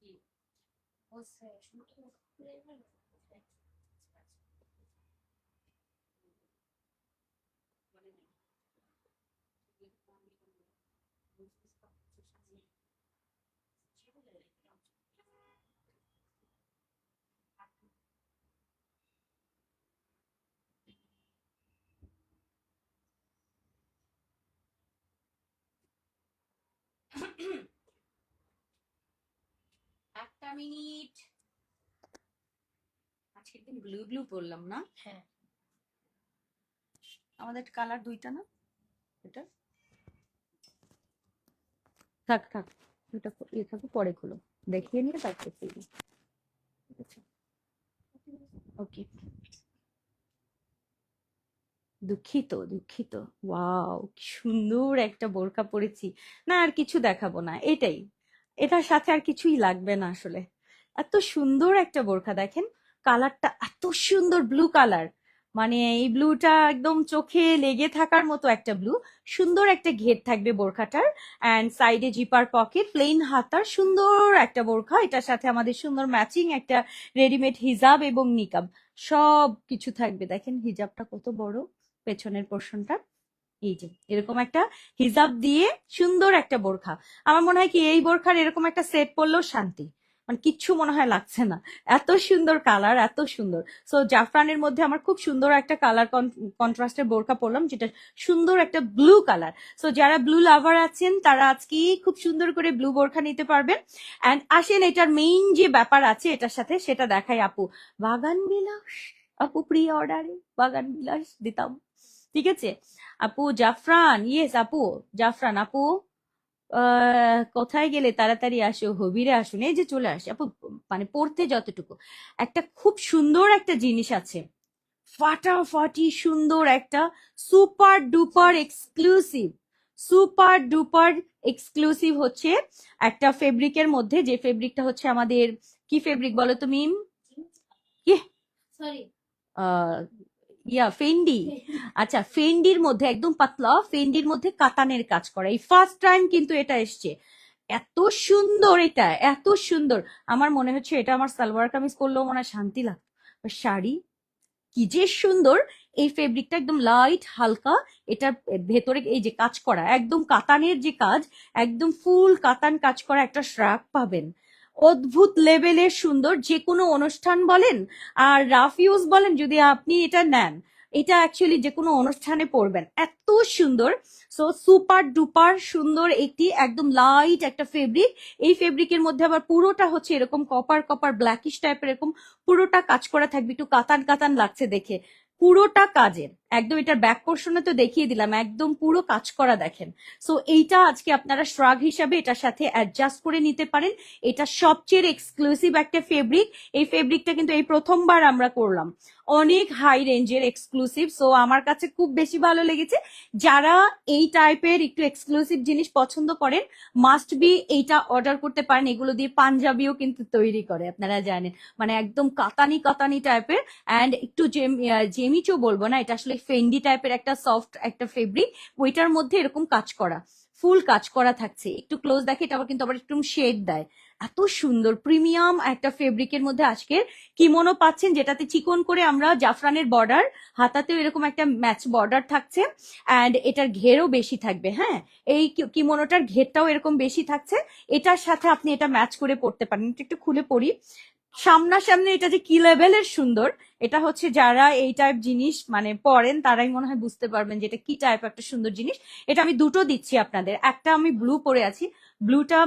জি, বলছে শুধু খুলে নেবেন। মানে একটা মিনিট, আজকে একদম ব্লু ব্লু পরলাম না? হ্যাঁ, আমাদের কালার দুইটা না, এটা থাক থাক, দুইটা ইয়ে থাকো, পরে খুলো, দেখিয়ে নিয়ে তারপর খুলবো। ঠিক আছে, ওকে, দুঃখিত দুঃখিত। ওয়াও, কি সুন্দর একটা বোরকা পরেছি। না আর কিছু দেখাবো না, এটাই, এটার সাথে আর কিছুই লাগবে না আসলে। এত সুন্দর একটা বোরকা দেখেন, কালারটা এত সুন্দর, ব্লু কালার, মানে এই ব্লুটা একদম চোখে লেগে থাকার মতো একটা ব্লু। সুন্দর একটা ঘের থাকবে বোরখাটার, অ্যান্ড সাইডে জিপার পকেট, প্লেন হাতার সুন্দর একটা বোরখা, এটার সাথে আমাদের সুন্দর ম্যাচিং একটা রেডিমেড হিজাব এবং নিকাব, সব কিছু থাকবে। দেখেন হিজাবটা কত বড়, পেছনের পোর্শনটা, এই যে এরকম একটা হিজাব দিয়ে সুন্দর একটা বোরখা। আমার মনে হয় কি এই বোরখার এরকম একটা সেট পরলেও শান্তি, মানে কিচ্ছু মনে হয় লাগছে না, এত সুন্দর কালার, এত সুন্দর। সো জাফরানের মধ্যে আমার খুব সুন্দর একটা কালার কন্ট্রাস্টের বোরকা পরলাম, যেটা সুন্দর একটা ব্লু কালার। সো যারা ব্লু লাভার আছেন তারা আজকে খুব সুন্দর করে ব্লু বোরকা নিতে পারবেন। অ্যান্ড আসেন এটার মেইন যে ব্যাপার আছে এটার সাথে, সেটা দেখাই আপু। বাগান বিলাস, আপু প্রি অর্ডারে বাগান বিলাস দিতাম, ঠিক আছে আপু। জাফরান, ইয়েস আপু, জাফরান আপু, কোথায় গেলে, তাড়াতাড়ি আসো, হবিরে আসুন, এই যে চলে আসে আপু। মানে পড়তে যতটুকু, একটা খুব সুন্দর একটা জিনিস আছে, ফাটাফাটি সুন্দর একটা super duper exclusive, super duper exclusive হচ্ছে একটা ফেব্রিকের মধ্যে, যে ফেব্রিকটা হচ্ছে আমাদের কি ফেব্রিক বলো তুমি? কি? Sorry, Fendi. আচ্ছা, ফেন্ডির মধ্যে একদম পাতলা, ফেন্ডির মধ্যে কাতানের কাজ করা, এই ফার্স্ট টাইম কিন্তু এটা এসছে। এত সুন্দর, এটা এত সুন্দর, আমার মনে হচ্ছে এটা আমার সালোয়ার কামিজ করলেও মনে হয় শান্তি লাগতো, শাড়ি কি যে সুন্দর। এই ফেব্রিকটা একদম লাইট হালকা, এটার ভেতরে এই যে কাজ করা, একদম কাতানের যে কাজ, একদম ফুল কাতান কাজ করা একটা শ্রাগ পাবেন, অদ্ভুত লেভেলের সুন্দর। যে কোনো অনুষ্ঠান বলেন আর রাফ ইউজ বলেন, যদি আপনি এটা নেন, এটা অ্যাকচুয়ালি যে কোনো অনুষ্ঠানে পরবেন, এত সুন্দর। সো সুপার ডুপার সুন্দর একটি একদম লাইট একটা ফেব্রিক। এই ফেব্রিকের মধ্যে আবার পুরোটা হচ্ছে এরকম কপার কপার ব্ল্যাকিশ টাইপের, এরকম পুরোটা কাজ করা থাকবে, একটু কাতান কাতান লাগছে দেখে, পুরোটা কাজের একদম। এটার ব্যাক পোর্শনে তো দেখিয়ে দিলাম, একদম পুরো কাজ করা দেখেন। সো এইটা আজকে আপনারা শ্রাগ হিসাবে এটার সাথে অ্যাডজাস্ট করে নিতে পারেন। এটা সবচেয়ে এক্সক্লুসিভ একটা ফেব্রিক। এই ফেব্রিকটা কিন্তু এই প্রথমবার আমরা করলাম, অনেক হাই রেঞ্জের এক্সক্লুসিভ। সো আমার কাছে খুব বেশি ভালো লেগেছে। যারা এই টাইপের একটু এক্সক্লুসিভ জিনিস পছন্দ করেন, মাস্ট বি এইটা অর্ডার করতে পারেন। এগুলো দিয়ে পাঞ্জাবিও কিন্তু তৈরি করে, আপনারা জানেন, মানে একদম কাতানি কাতানি টাইপের, অ্যান্ড একটু জেমিচো বলবো না, এটা আসলে ফেন্ডি টাইপের একটা সফট একটা ফেব্রিক, ওইটার মধ্যে এরকম কাজ করা, ফুল কাজ করা থাকছে। একটু ক্লোজ দেখে, এটা আবার কিন্তু আবার একটু শেড দেয়, এত সুন্দর প্রিমিয়াম একটা ফেব্রিকের মধ্যে আজকের কিমোনো পাচ্ছেন, যেটাতে চিকন করে আমরা জাফরানের বর্ডার, হাতাতেও এরকম একটা ম্যাচ বর্ডার থাকছে, অ্যান্ড এটার ঘেরও বেশি থাকবে। হ্যাঁ, এই কিমোনোটার ঘেরটাও এরকম বেশি থাকছে। এটার সাথে আপনি এটা ম্যাচ করে পড়তে পারেন। এটা একটু খুলে পড়ি, সামনাসামনি এটা যে কি লেভেলের সুন্দর, এটা হচ্ছে যারা এই টাইপ জিনিস মানে পরেন তারাই মনে হয় বুঝতে পারবেন যে এটা কি টাইপ একটা সুন্দর জিনিস। এটা আমি দুটো দিচ্ছি আপনাদের, একটা আমি ব্লু পরে আছি, ব্লুটা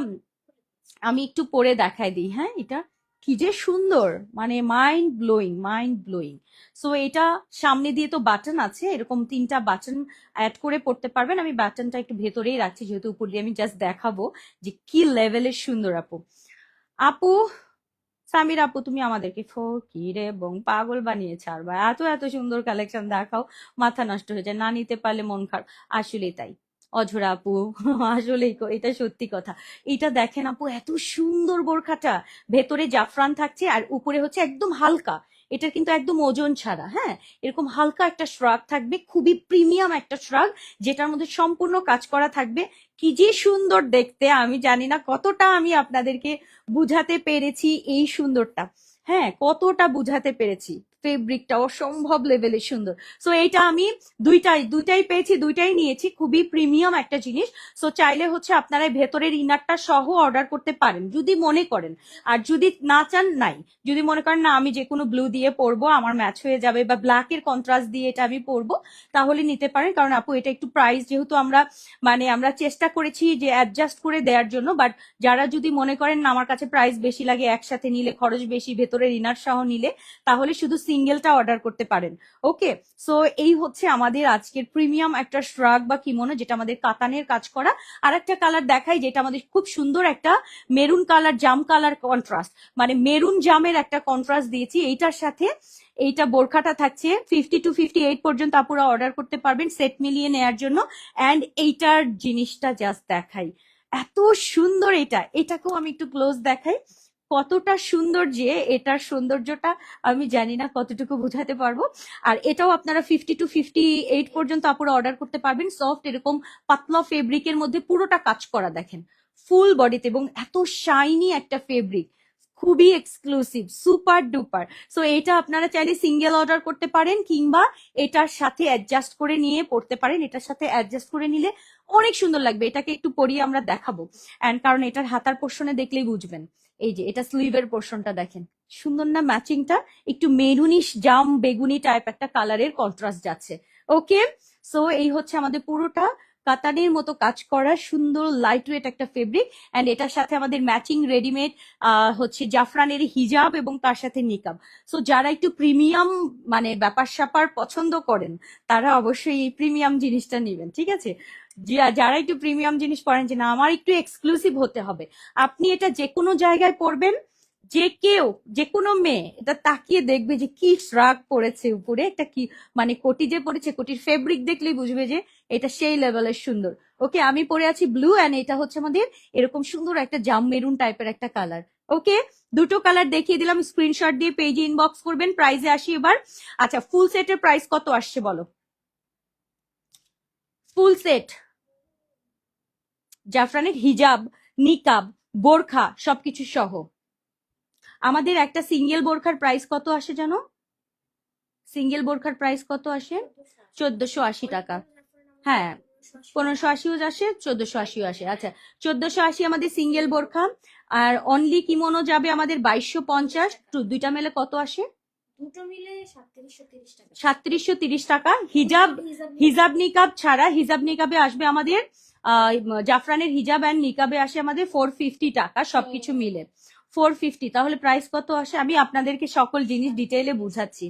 আমি একটু পরে দেখাই দিই। হ্যাঁ, এটা কি যে সুন্দর, মানে mind blowing, mind blowing. So এটা সামনে দিয়ে তো বাটন আছে, এরকম 3টা বাটন অ্যাড করে পড়তে পারবেন। আমি বাটনটা একটু ভেতরেই রাখছি, যেহেতু উপর দিয়ে আমি জাস্ট দেখাবো যে কি লেভেলের সুন্দর। আপু, আপু সামির আপু, তুমি আমাদেরকে ফকির এবং পাগল বানিয়ে ছাড়বা, এত এত সুন্দর কালেকশন দেখাও, মাথা নষ্ট হয়ে যায়, না নিতে পারলে মন খারাপ। আসলেই তাই অঝরা আপু, আসলেই এটা সত্যি কথা। এটা দেখেন আপু, এত সুন্দর বোরখাটা, ভেতরে জাফরান থাকছে আর উপরে হচ্ছে একদম হালকা, এটা কিন্তু একদম ওজন ছাড়া। হ্যাঁ, এরকম হালকা একটা শ্রাগ থাকবে, খুবই প্রিমিয়াম একটা শ্রাগ, যেটার মধ্যে সম্পূর্ণ কাজ করা থাকবে। কি যে সুন্দর দেখতে, আমি জানি না কতটা আমি আপনাদেরকে বুঝাতে পেরেছি এই সুন্দরটা। হ্যাঁ, কতটা বুঝাতে পেরেছি, ফেব্রিকটা অসম্ভব লেভেলের সুন্দর। সো এইটা আমি দুইটাই পেয়েছি, দুইটাই নিয়েছি, খুবই প্রিমিয়াম একটা জিনিস। সো চাইলে হচ্ছে আপনারা ভেতরের ইনারটা সহ অর্ডার করতে পারেন যদি মনে করেন, আর যদি না চান নাই, যদি মনে করেন না আমি যে কোনো ব্লু দিয়ে পরবো, আমার ম্যাচ হয়ে যাবে, বা ব্ল্যাকের কন্ট্রাস্ট দিয়ে এটা আমি পরবো, তাহলে নিতে পারেন। কারণ আপু এটা একটু প্রাইস, যেহেতু আমরা মানে আমরা চেষ্টা করেছি যে অ্যাডজাস্ট করে দেওয়ার জন্য, বাট যারা যদি মনে করেন না আমার কাছে প্রাইস বেশি লাগে, একসাথে নিলে খরচ বেশি, ভেতরের ইনার সহ নিলে, তাহলে শুধু সিঙ্গেলটা অর্ডার করতে পারেন। ওকে, সো এই হচ্ছে আমাদের আজকের প্রিমিয়াম একটা শ্রাগ বা কিমোনো, যেটা আমাদের কাতানের কাজ করা। আর একটা কালার দেখাই, যেটা আমাদের খুব সুন্দর একটা মেরুন কালার, জাম কালার কন্ট্রাস্ট, মানে মেরুন জামের একটা কন্ট্রাস্ট দিয়েছি এইটার সাথে। এইটা বোরখাটা থাকছে 50 to 58 পর্যন্ত আপুরা অর্ডার করতে পারবেন সেট মিলিয়ে নেয়ার জন্য। অ্যান্ড এইটার জিনিসটা জাস্ট দেখাই, এত সুন্দর। এটাকেও আমি একটু ক্লোজ দেখাই, কতটা সুন্দর, যে এটার সৌন্দর্যটা আমি জানি না কতটুকু বোঝাতে পারবো। আর এটাও আপনারা 50 to 58 পর্যন্ত আপুরা অর্ডার করতে পারবেন। সফট এরকম পাতলা ফেব্রিকের মধ্যে পুরোটা কাজ করা দেখেন, ফুল বডিতে, এবং এত শাইনি একটা ফেব্রিক, খুবই এক্সক্লুসিভ, সুপার ডুপার। সো এটা আপনারা চাইলে সিঙ্গেল অর্ডার করতে পারেন, কিংবা এটার সাথে অ্যাডজাস্ট করে নিয়ে পড়তে পারেন। এটার সাথে অ্যাডজাস্ট করে নিলে অনেক সুন্দর লাগবে। এটাকে একটু পরিয়ে আমরা দেখাবো, অ্যান্ড কারণ এটার হাতার পোর্শনে দেখলেই বুঝবেন এই যে এটা স্লিভের পোর্শনটা দেখেন, সুন্দর না ম্যাচিংটা, একটু মেরুনিশ জাম বেগুনি টাইপ একটা কালারের কন্ট্রাস্ট যাচ্ছে। ওকে, সো এই হচ্ছে আমাদের পুরোটা কাতানের মতো কাজ করা সুন্দর লাইট ওয়েট একটা ফেব্রিক, এন্ড এটার সাথে আমাদের ম্যাচিং রেডিমেড হচ্ছে জাফরানের হিজাব এবং তার সাথে নিকাব। সো যারা একটু প্রিমিয়াম মানে ব্যাপার স্যাপার পছন্দ করেন তারা অবশ্যই এই প্রিমিয়াম জিনিসটা নেবেন, ঠিক আছে? যারা একটু প্রিমিয়াম জিনিস পরেন যে না আমার একটু এক্সক্লুসিভ হতে হবে, আপনি এটা যে কোনো জায়গায় পরবেন, যে কেউ যে কোনো মেয়ে এটা তাকিয়ে দেখবে যে কি শ্রাগ পড়েছে উপরে, একটা কি মানে কোটি যে পড়েছে, কোটির ফেব্রিক দেখলেই বুঝবে যে এটা সেই লেভেলের সুন্দর। ওকে, আমি পরে আছি ব্লু, এন্ড এটা হচ্ছে আমাদের এরকম সুন্দর একটা জাম মেরুন টাইপের একটা কালার। ওকে, দুটো কালার দেখিয়ে দিলাম, স্ক্রিনশট দিয়ে পেজে ইনবক্স করবেন। প্রাইসে আসি এবার। আচ্ছা, ফুল সেটের প্রাইস কত আসছে বলো? ফুল সেট জাফরানের হিজাব, নিকাব, বোরখা সবকিছু সহ আমাদের একটা সিঙ্গেল বোরখার প্রাইস কত আসে জানো? সিঙ্গেল বোরখার প্রাইস কত আসে? 1480 টাকা। হ্যাঁ, 1580ও আসে, 1480ও আসে। আচ্ছা, 1480 আমাদের সিঙ্গেল বোরখা, আর অনলি কিমোনো যাবে আমাদের 2250। দুইটা মিলে কত আসে? দুটো মিলে 3730 টাকা। 3730 টাকা। হিজাব, হিজাব নিকাব ছাড়া, হিজাব নিকাবে আসবে আমাদের জাফরানের হিজাব অ্যান্ড নিকাবে আসে আমাদের 450 টাকা, সবকিছু মিলে 450। তাহলে প্রাইস কত আসে? আমি আপনাদেরকে সকল জিনিস ডিটেইলে বুঝাচ্ছি।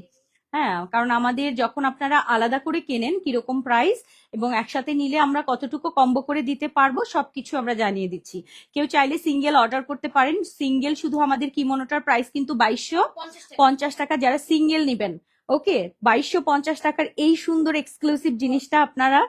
হ্যাঁ, কারণ আমাদের যখন আপনারা আলাদা করে কেনেন কিরকম প্রাইস এবং একসাথে নিলে আমরা কতটুকু কম্বো করে দিতে পারবো সবকিছু আমরা জানিয়ে দিচ্ছি। কেউ চাইলে সিঙ্গেল অর্ডার করতে পারেন। সিঙ্গেল শুধু আমাদের কিমোনোটার প্রাইস কিন্তু 2250 টাকা, যারা সিঙ্গেল নেবেন। ওকে, 2250 টাকার এই সুন্দর এক্সক্লুসিভ জিনিসটা আপনারা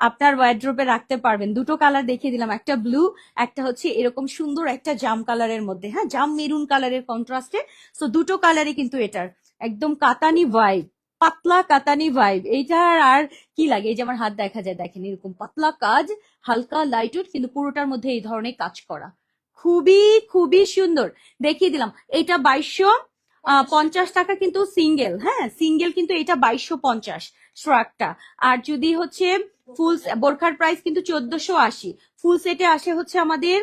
আপনার ওয়ার্ড্রোবে রাখতে পারবেন। দুটো কালার দেখিয়ে দিলাম, একটা ব্লু, একটা হচ্ছে এরকম সুন্দর একটা জাম কালারের মধ্যে, হ্যাঁ জাম মেরুন কালারের কন্ট্রাস্টে। সো দুটো কালারই কিন্তু এটার একদম কাতানি ভাইব, পাতলা কাতানি ভাইব। এইটার আর কি লাগে? এই যে আমার হাত দেখা যায়, দেখেন এরকম পাতলা কাজ, হালকা লাইট ওয়েট, কিন্তু পুরোটার মধ্যে এই ধরনের কাজ করা, খুবই খুবই সুন্দর। দেখিয়ে দিলাম, এটা 2250 টাকা কিন্তু সিঙ্গেল, হ্যাঁ সিঙ্গেল কিন্তু এটা 2250 শ্রাকটা। আর যদি হচ্ছে ফুল বোরখার প্রাইস কিন্তু 1480, ফুল সেটে আসে হচ্ছে আমাদের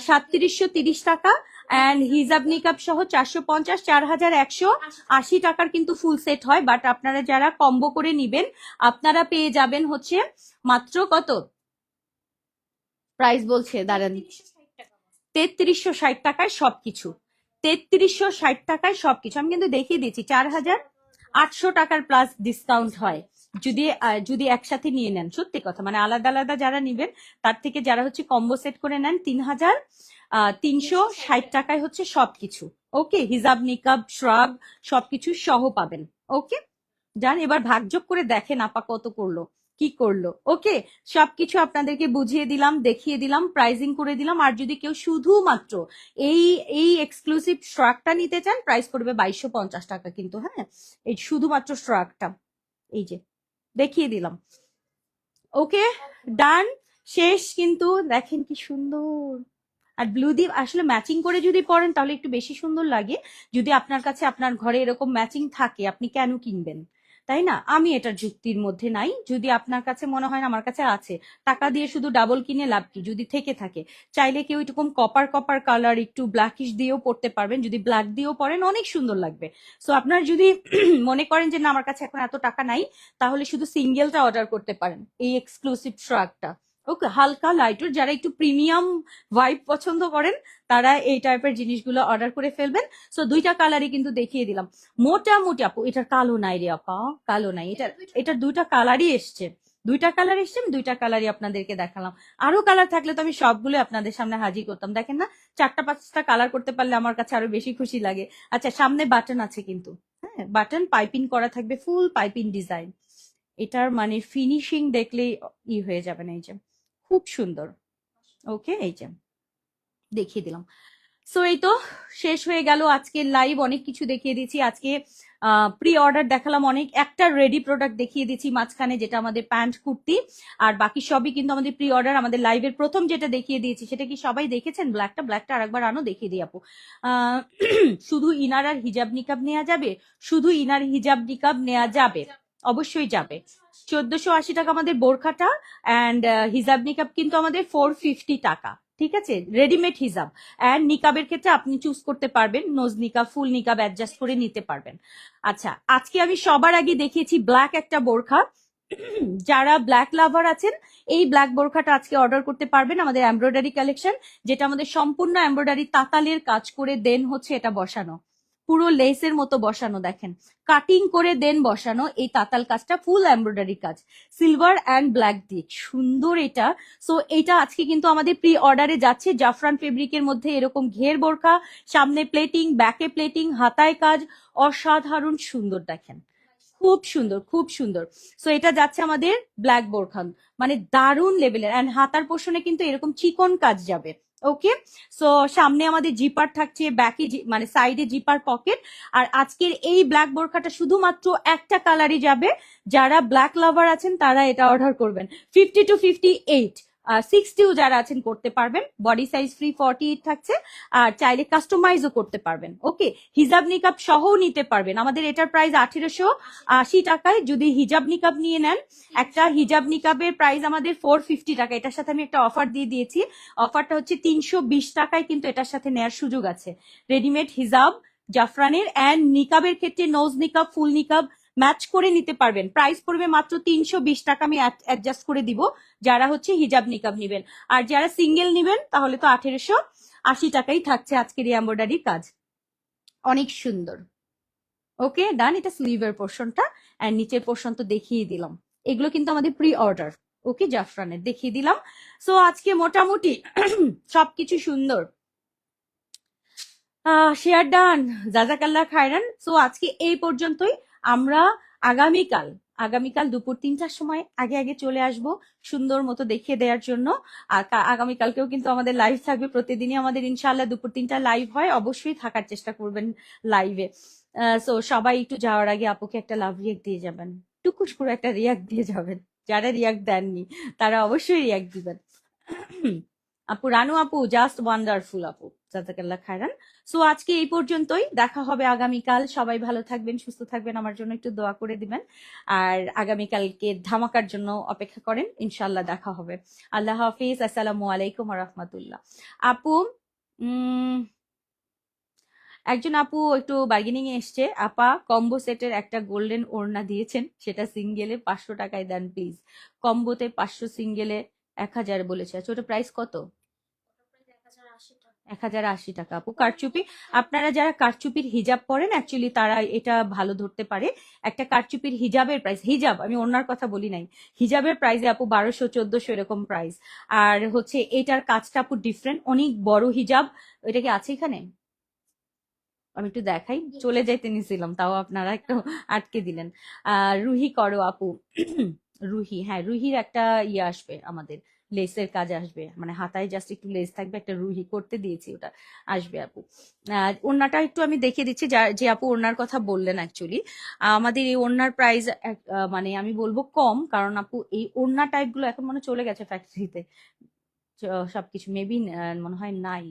3730 টাকা, অ্যান্ড হিজাব নিকাব সহ 450, 4180 টাকার কিন্তু ফুল সেট হয়। বাট আপনারা যারা কম্বো করে নিবেন আপনারা পেয়ে যাবেন হচ্ছে মাত্র কত প্রাইস বলছে দাঁড়ান, 3360 টাকায় সবকিছু। 3360 টাকায় সবকিছু আমি কিন্তু দেখিয়ে দিচ্ছি। 4800 টাকার প্লাস ডিসকাউন্ট হয় যদি যদি একসাথে নিয়ে নেন। সত্যি কথা, মানে আলাদা আলাদা যারা নিবেন তার থেকে যারা হচ্ছে কম্বো সেট করে নেন 3360 টাকায় হচ্ছে সবকিছু। ওকে, হিজাব নিকাব শ্রাগ সবকিছু সহ পাবেন। ওকে, যান এবার ভাগযোগ করে দেখেন আপা কত করলো কি করলো। ওকে, সবকিছু আপনাদেরকে বুঝিয়ে দিলাম, দেখিয়ে দিলাম, প্রাইজিং করে দিলাম। আর যদি কেউ শুধুমাত্র এই এই এক্সক্লুসিভ স্ট্রাকটা নিতে চান প্রাইস পড়বে 2250 টাকা কিন্তু। হ্যাঁ, এই শুধুমাত্র স্ট্রাকটা এই যে দেখিয়ে দিলাম। ওকে, ডান, শেষ কিন্তু। দেখেন কি সুন্দর, আর ব্লু দিয়ে আসলে ম্যাচিং করে যদি পরেন তাহলে একটু বেশি সুন্দর লাগে। যদি আপনার কাছে আপনার ঘরে এরকম ম্যাচিং থাকে আপনি কেন কিনবেন, তাই না? আমি এটার যুক্তির মধ্যে নাই। যদি আপনার কাছে মনে হয় না আমার কাছে আছে, টাকা দিয়ে শুধু ডাবল কিনে লাভ কি? যদি থেকে থাকে চাইলে কেউ এরকম কপার কপার কালার একটু ব্ল্যাকিশ দিয়েও পড়তে পারবেন, যদি ব্ল্যাক দিয়েও পরেন অনেক সুন্দর লাগবে। সো আপনার যদি মনে করেন যে না আমার কাছে এখন এত টাকা নাই, তাহলে শুধু সিঙ্গেলটা অর্ডার করতে পারেন, এই এক্সক্লুসিভ শ্রাগটা। ওকে, হালকা লাইটওয়েট, যারা একটু প্রিমিয়াম ভাইব পছন্দ করেন তারা এই টাইপের জিনিসগুলো অর্ডার করে ফেলবেন। সো দুইটা কালারই কিন্তু দেখিয়ে দিলাম মোটামুটি। আপু এটার কালো নাই রে আপা, কালো নাই, এটার দুইটা কালারই এসছে, দুইটা কালার এসছে, আমি দুইটা কালারই আপনাদেরকে দেখালাম। আরো কালার থাকলে তো আমি সবগুলো আপনাদের সামনে হাজির করতাম। দেখেন না, 4টা 5টা কালার করতে পারলে আমার কাছে আরো বেশি খুশি লাগে। আচ্ছা, সামনে বাটন আছে কিন্তু, হ্যাঁ বাটন পাইপিং করা থাকবে, ফুল পাইপিং ডিজাইন। এটার মানে ফিনিশিং দেখলেই হয়ে যাবে না, এই যে খুব সুন্দর। ওকে, এই যে দেখিয়ে দিলাম। সো এই তো শেষ হয়ে গেল আজকের লাইভ। অনেক কিছু দেখিয়ে দিচ্ছি আজকে, প্রি অর্ডার দেখালাম অনেক, একটা রেডি প্রোডাক্ট দেখিয়ে দিচ্ছি মাঝখানে যেটা আমাদের প্যান্ট কুর্তি, আর বাকি সবই কিন্তু আমাদের প্রি অর্ডার। আমাদের লাইভের প্রথম যেটা দেখিয়ে দিয়েছি সেটা কি সবাই দেখেছেন? ব্ল্যাকটা আরেকবার আনো, দেখিয়ে দিই আপু। শুধু ইনার আর হিজাব নিকাব নেওয়া যাবে, শুধু ইনার হিজাব নিকাব নেওয়া যাবে, অবশ্যই যাবে। 1480 টাকা আমাদের বোরখাটা, অ্যান্ড হিজাব নিকাব কিন্তু আমাদের 450 টাকা। ঠিক আছে, রেডিমেড হিজাব। অ্যান্ড নিকাবের ক্ষেত্রে আপনি চুজ করতে পারবেন, নোজ নিকাব, ফুল নিকাব অ্যাডজাস্ট করে নিতে পারবেন। আচ্ছা, আজকে আমি সবার আগে দেখিয়েছি ব্ল্যাক একটা বোরখা। যারা ব্ল্যাক লাভার আছেন এই ব্ল্যাক বোরখাটা আজকে অর্ডার করতে পারবেন, আমাদের এমব্রয়ডারি কালেকশন, যেটা আমাদের সম্পূর্ণ এমব্রয়ডারি তাতালের কাজ করে দেন হচ্ছে এটা বসানো, পুরো লেসের মতো বসানো, দেখেন কাটিং করে দেন বসানো, এই তাতাল কাজটা ফুল এমব্রয়ডারি কাজ, সিলভার অ্যান্ড ব্ল্যাক দিয়ে সুন্দর এটা। সো এটা আজকে কিন্তু আমাদের প্রি অর্ডারে যাচ্ছে। জাফরান ফেব্রিকের মধ্যে এরকম ঘের বোরখা, সামনে প্লেটিং, ব্যাকে প্লেটিং, হাতায় কাজ, অসাধারণ সুন্দর, দেখেন খুব সুন্দর, খুব সুন্দর। সো এটা যাচ্ছে আমাদের ব্ল্যাক বোরখান, মানে দারুণ লেভেলের। অ্যান্ড হাতার পোর্শনে কিন্তু এরকম চিকন কাজ যাবে। ওকে, সো সামনে আমাদের জিপার থাকছে, ব্যাকে মানে সাইডে জিপার পকেট। আর আজকের এই ব্ল্যাক বোরখাটা শুধুমাত্র একটা কালারই যাবে, যারা ব্ল্যাক লাভার আছেন তারা এটা অর্ডার করবেন। 50 to 58, 60ও যারা আছেন করতে পারবেন। বডি সাইজ ফ্রি 48 থাকছে, আর চাইলে কাস্টমাইজও করতে পারবেন। ওকে, হিজাব নিকাব সহও নিতে পারবেন। আমাদের এটার প্রাইস 1880 টাকায়। যদি হিজাব নিকাব নিয়ে নেন, একটা হিজাব নিকাবের প্রাইস আমাদের 450 টাকা। এটার সাথে আমি একটা অফার দিয়ে দিয়েছি, অফারটা হচ্ছে 320 টাকায়, কিন্তু এটার সাথে নেয়ার সুযোগ আছে। রেডিমেড হিজাব জাফরানের অ্যান্ড নিকাবের ক্ষেত্রে নোজ নিকাব, ফুল নিকাব ম্যাচ করে নিতে পারবেন। প্রাইস পড়বে মাত্র 320 টাকা, আমি অ্যাডজাস্ট করে দিব যারা হচ্ছে হিজাব নিকাব নিবেন। আর যারা সিঙ্গেল নিবেন তাহলে তো 1880 টাকাই থাকছে আজকের এই এমব্রয়ডারি কাজ, অনেক সুন্দর। ওকে ডান, এটা স্লিভের পোর্শনটা, অ্যান্ড নিচের পোর্শন তো দেখিয়ে দিলাম। এগুলো কিন্তু আমাদের প্রি অর্ডার। ওকে, জাফরানের দেখিয়ে দিলাম। সো আজকে মোটামুটি সবকিছু সুন্দর। শেয়ার ডান, জাজাকাল্লাহ খায়রান। সো আজকে এই পর্যন্তই। আমরা আগামীকাল আগামীকাল দুপুর 3টার সময় আগে আগে চলে আসব সুন্দর মতো দেখিয়ে দেওয়ার জন্য। আর আগামীকালকেও কিন্তু আমাদের লাইভ থাকবে, প্রতিদিনই আমাদের ইনশাআল্লাহ দুপুর 3টা লাইভ হয়, অবশ্যই থাকার চেষ্টা করবেন লাইভে। সো সবাই একটু যাওয়ার আগে আপুকে একটা লাভ রিয়াক্ট দিয়ে যাবেন, টুকুস করে একটা রিয়াক্ট দিয়ে যাবেন। যারা রিয়াক্ট দেননি তারা অবশ্যই রিয়াক্ট দিবেন। আপু, রানু আপু জাস্ট ওয়ান্ডারফুল আপু, জাজাকাল্লাহ খায়রান। সো আজকে এই পর্যন্তই, দেখা হবে আগামীকাল। সবাই ভালো থাকবেন, সুস্থ থাকবেন, আমার জন্য একটু দোয়া করে দিবেন। আর আগামীকালকে ধামাকার জন্য অপেক্ষা করেন, ইনশাল্লাহ দেখা হবে। আল্লাহ হাফিজ, আসসালামু আলাইকুম রহমতুল্লাহ। আপু, একজন আপু একটু বার্গেনিং এ এসছে, আপা কম্বো সেটের একটা গোল্ডেন ওড়না দিয়েছেন, সেটা সিঙ্গেলে 500 টাকায় দেন প্লিজ। কম্বোতে 500, সিঙ্গেলে 1000 বলেছে। আচ্ছা, ওটা প্রাইস কত? 1080 টাকা। আপু কারচুপি, আপনারা যারা কারচুপির হিজাব পরেন অ্যাকচুয়ালি তারা এটা ভালো ধরতে পারে। একটা কারচুপির হিজাবের প্রাইস, হিজাব আমি ওনার কথা বলি নাই, হিজাবের প্রাইসে আপু 1200 1400 এরকম প্রাইস। আর হচ্ছে এটার কাজটা আপু ডিফারেন্ট, অনেক বড় হিজাব। এটা কি আছে এখানে? আমি একটু দেখাই, চলে যাইতে নিছিলাম তাও আপনারা একটু আটকে দিলেন। রুহি করো আপু। রুহি, হ্যাঁ রুহির একটা ইয়ে আসবে আমাদের, লেসের কাজ আসবে, মানে হাতায় জাস্ট একটু লেস থাকবে, একটা রুহি করতে দিয়েছি, ওটা আসবে আপু। ওড়নাটা একটু আমি দেখিয়ে দিচ্ছি, যে আপু ওড়নার কথা বললেন। অ্যাকচুয়ালি আমাদের এই ওড়নার প্রাইস মানে আমি বলবো কম, কারণ আপু এই ওড়না টাইপ গুলো এখন মনে চলে গেছে ফ্যাক্টরিতে, সবকিছু মেবি মনে হয় নাই।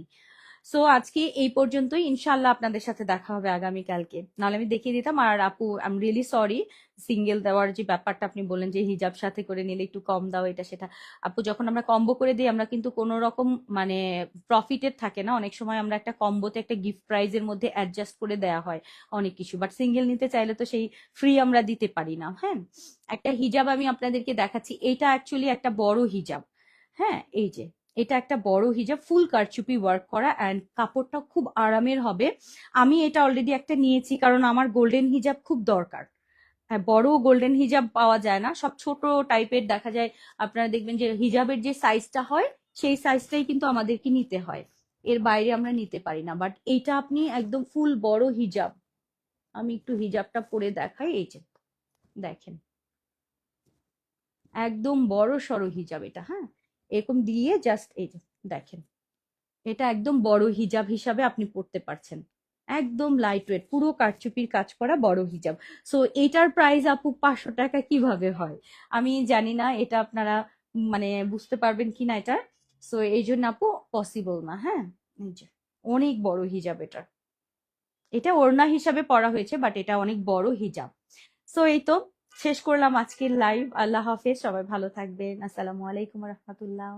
সো আজকে এই পর্যন্তই, ইনশাল্লাহ আপনাদের সাথে দেখা হবে আগামীকালকে, নাহলে আমি দেখিয়ে দিতাম। আর আপু I am really sorry, single দেওয়ার যে ব্যাপারটা আপনি বললেন যে হিজাব সাথে করে নিলে একটু কম দাও, এটা সেটা। আপু যখন আমরা কম্বো করে দিই আমরা কিন্তু কোনো রকম মানে প্রফিটেড থাকে না, অনেক সময় আমরা একটা কম্বোতে একটা গিফট প্রাইজের মধ্যে অ্যাডজাস্ট করে দেওয়া হয় অনেক কিছু, বাট সিঙ্গেল নিতে চাইলে তো সেই ফ্রি আমরা দিতে পারি না। হ্যাঁ, একটা হিজাব আমি আপনাদেরকে দেখাচ্ছি, এটা অ্যাকচুয়ালি একটা বড় হিজাব। হ্যাঁ, এই যে এটা একটা বড় হিজাব, ফুল কারচুপি ওয়ার্ক করা, অ্যান্ড কাপড়টা খুব আরামের হবে। আমি এটা অলরেডি একটা নিয়েছি, কারণ আমার গোল্ডেন হিজাব খুব দরকার। হ্যাঁ, বড় গোল্ডেন হিজাব পাওয়া যায় না, সব ছোট টাইপের দেখা যায়। আপনারা দেখবেন যে হিজাবের যে সাইজটা হয় সেই সাইজটাই কিন্তু আমাদেরকে নিতে হয়, এর বাইরে আমরা নিতে পারি না। বাট এইটা আপনি একদম ফুল বড় হিজাব, আমি একটু হিজাবটা পরে দেখাই। এই যে দেখেন, একদম বড় সড়ো হিজাব এটা। হ্যাঁ, এরকম দিয়ে জাস্ট এই যে দেখেন, এটা একদম বড় হিজাব হিসাবে আপনি পড়তে পারছেন, একদম লাইট ওয়েট, পুরো কারচুপির কাজ করা বড় হিজাব। সো এটার প্রাইস আপু 500 টাকা কিভাবে হয় আমি জানি না, এটা আপনারা মানে বুঝতে পারবেন কিনা এটা। সো এই জন্য আপু পসিবল না। হ্যাঁ, এই যে অনেক বড় হিজাব এটা, এটা ওড়না হিসাবে পড়া হয়েছে, বাট এটা অনেক বড় হিজাব। সো এই তো শেষ করলাম আজকের লাইভ। আল্লাহ হাফেজ, সবাই ভালো থাকবেন, আসসালামু আলাইকুম রহমতুল্লাহ।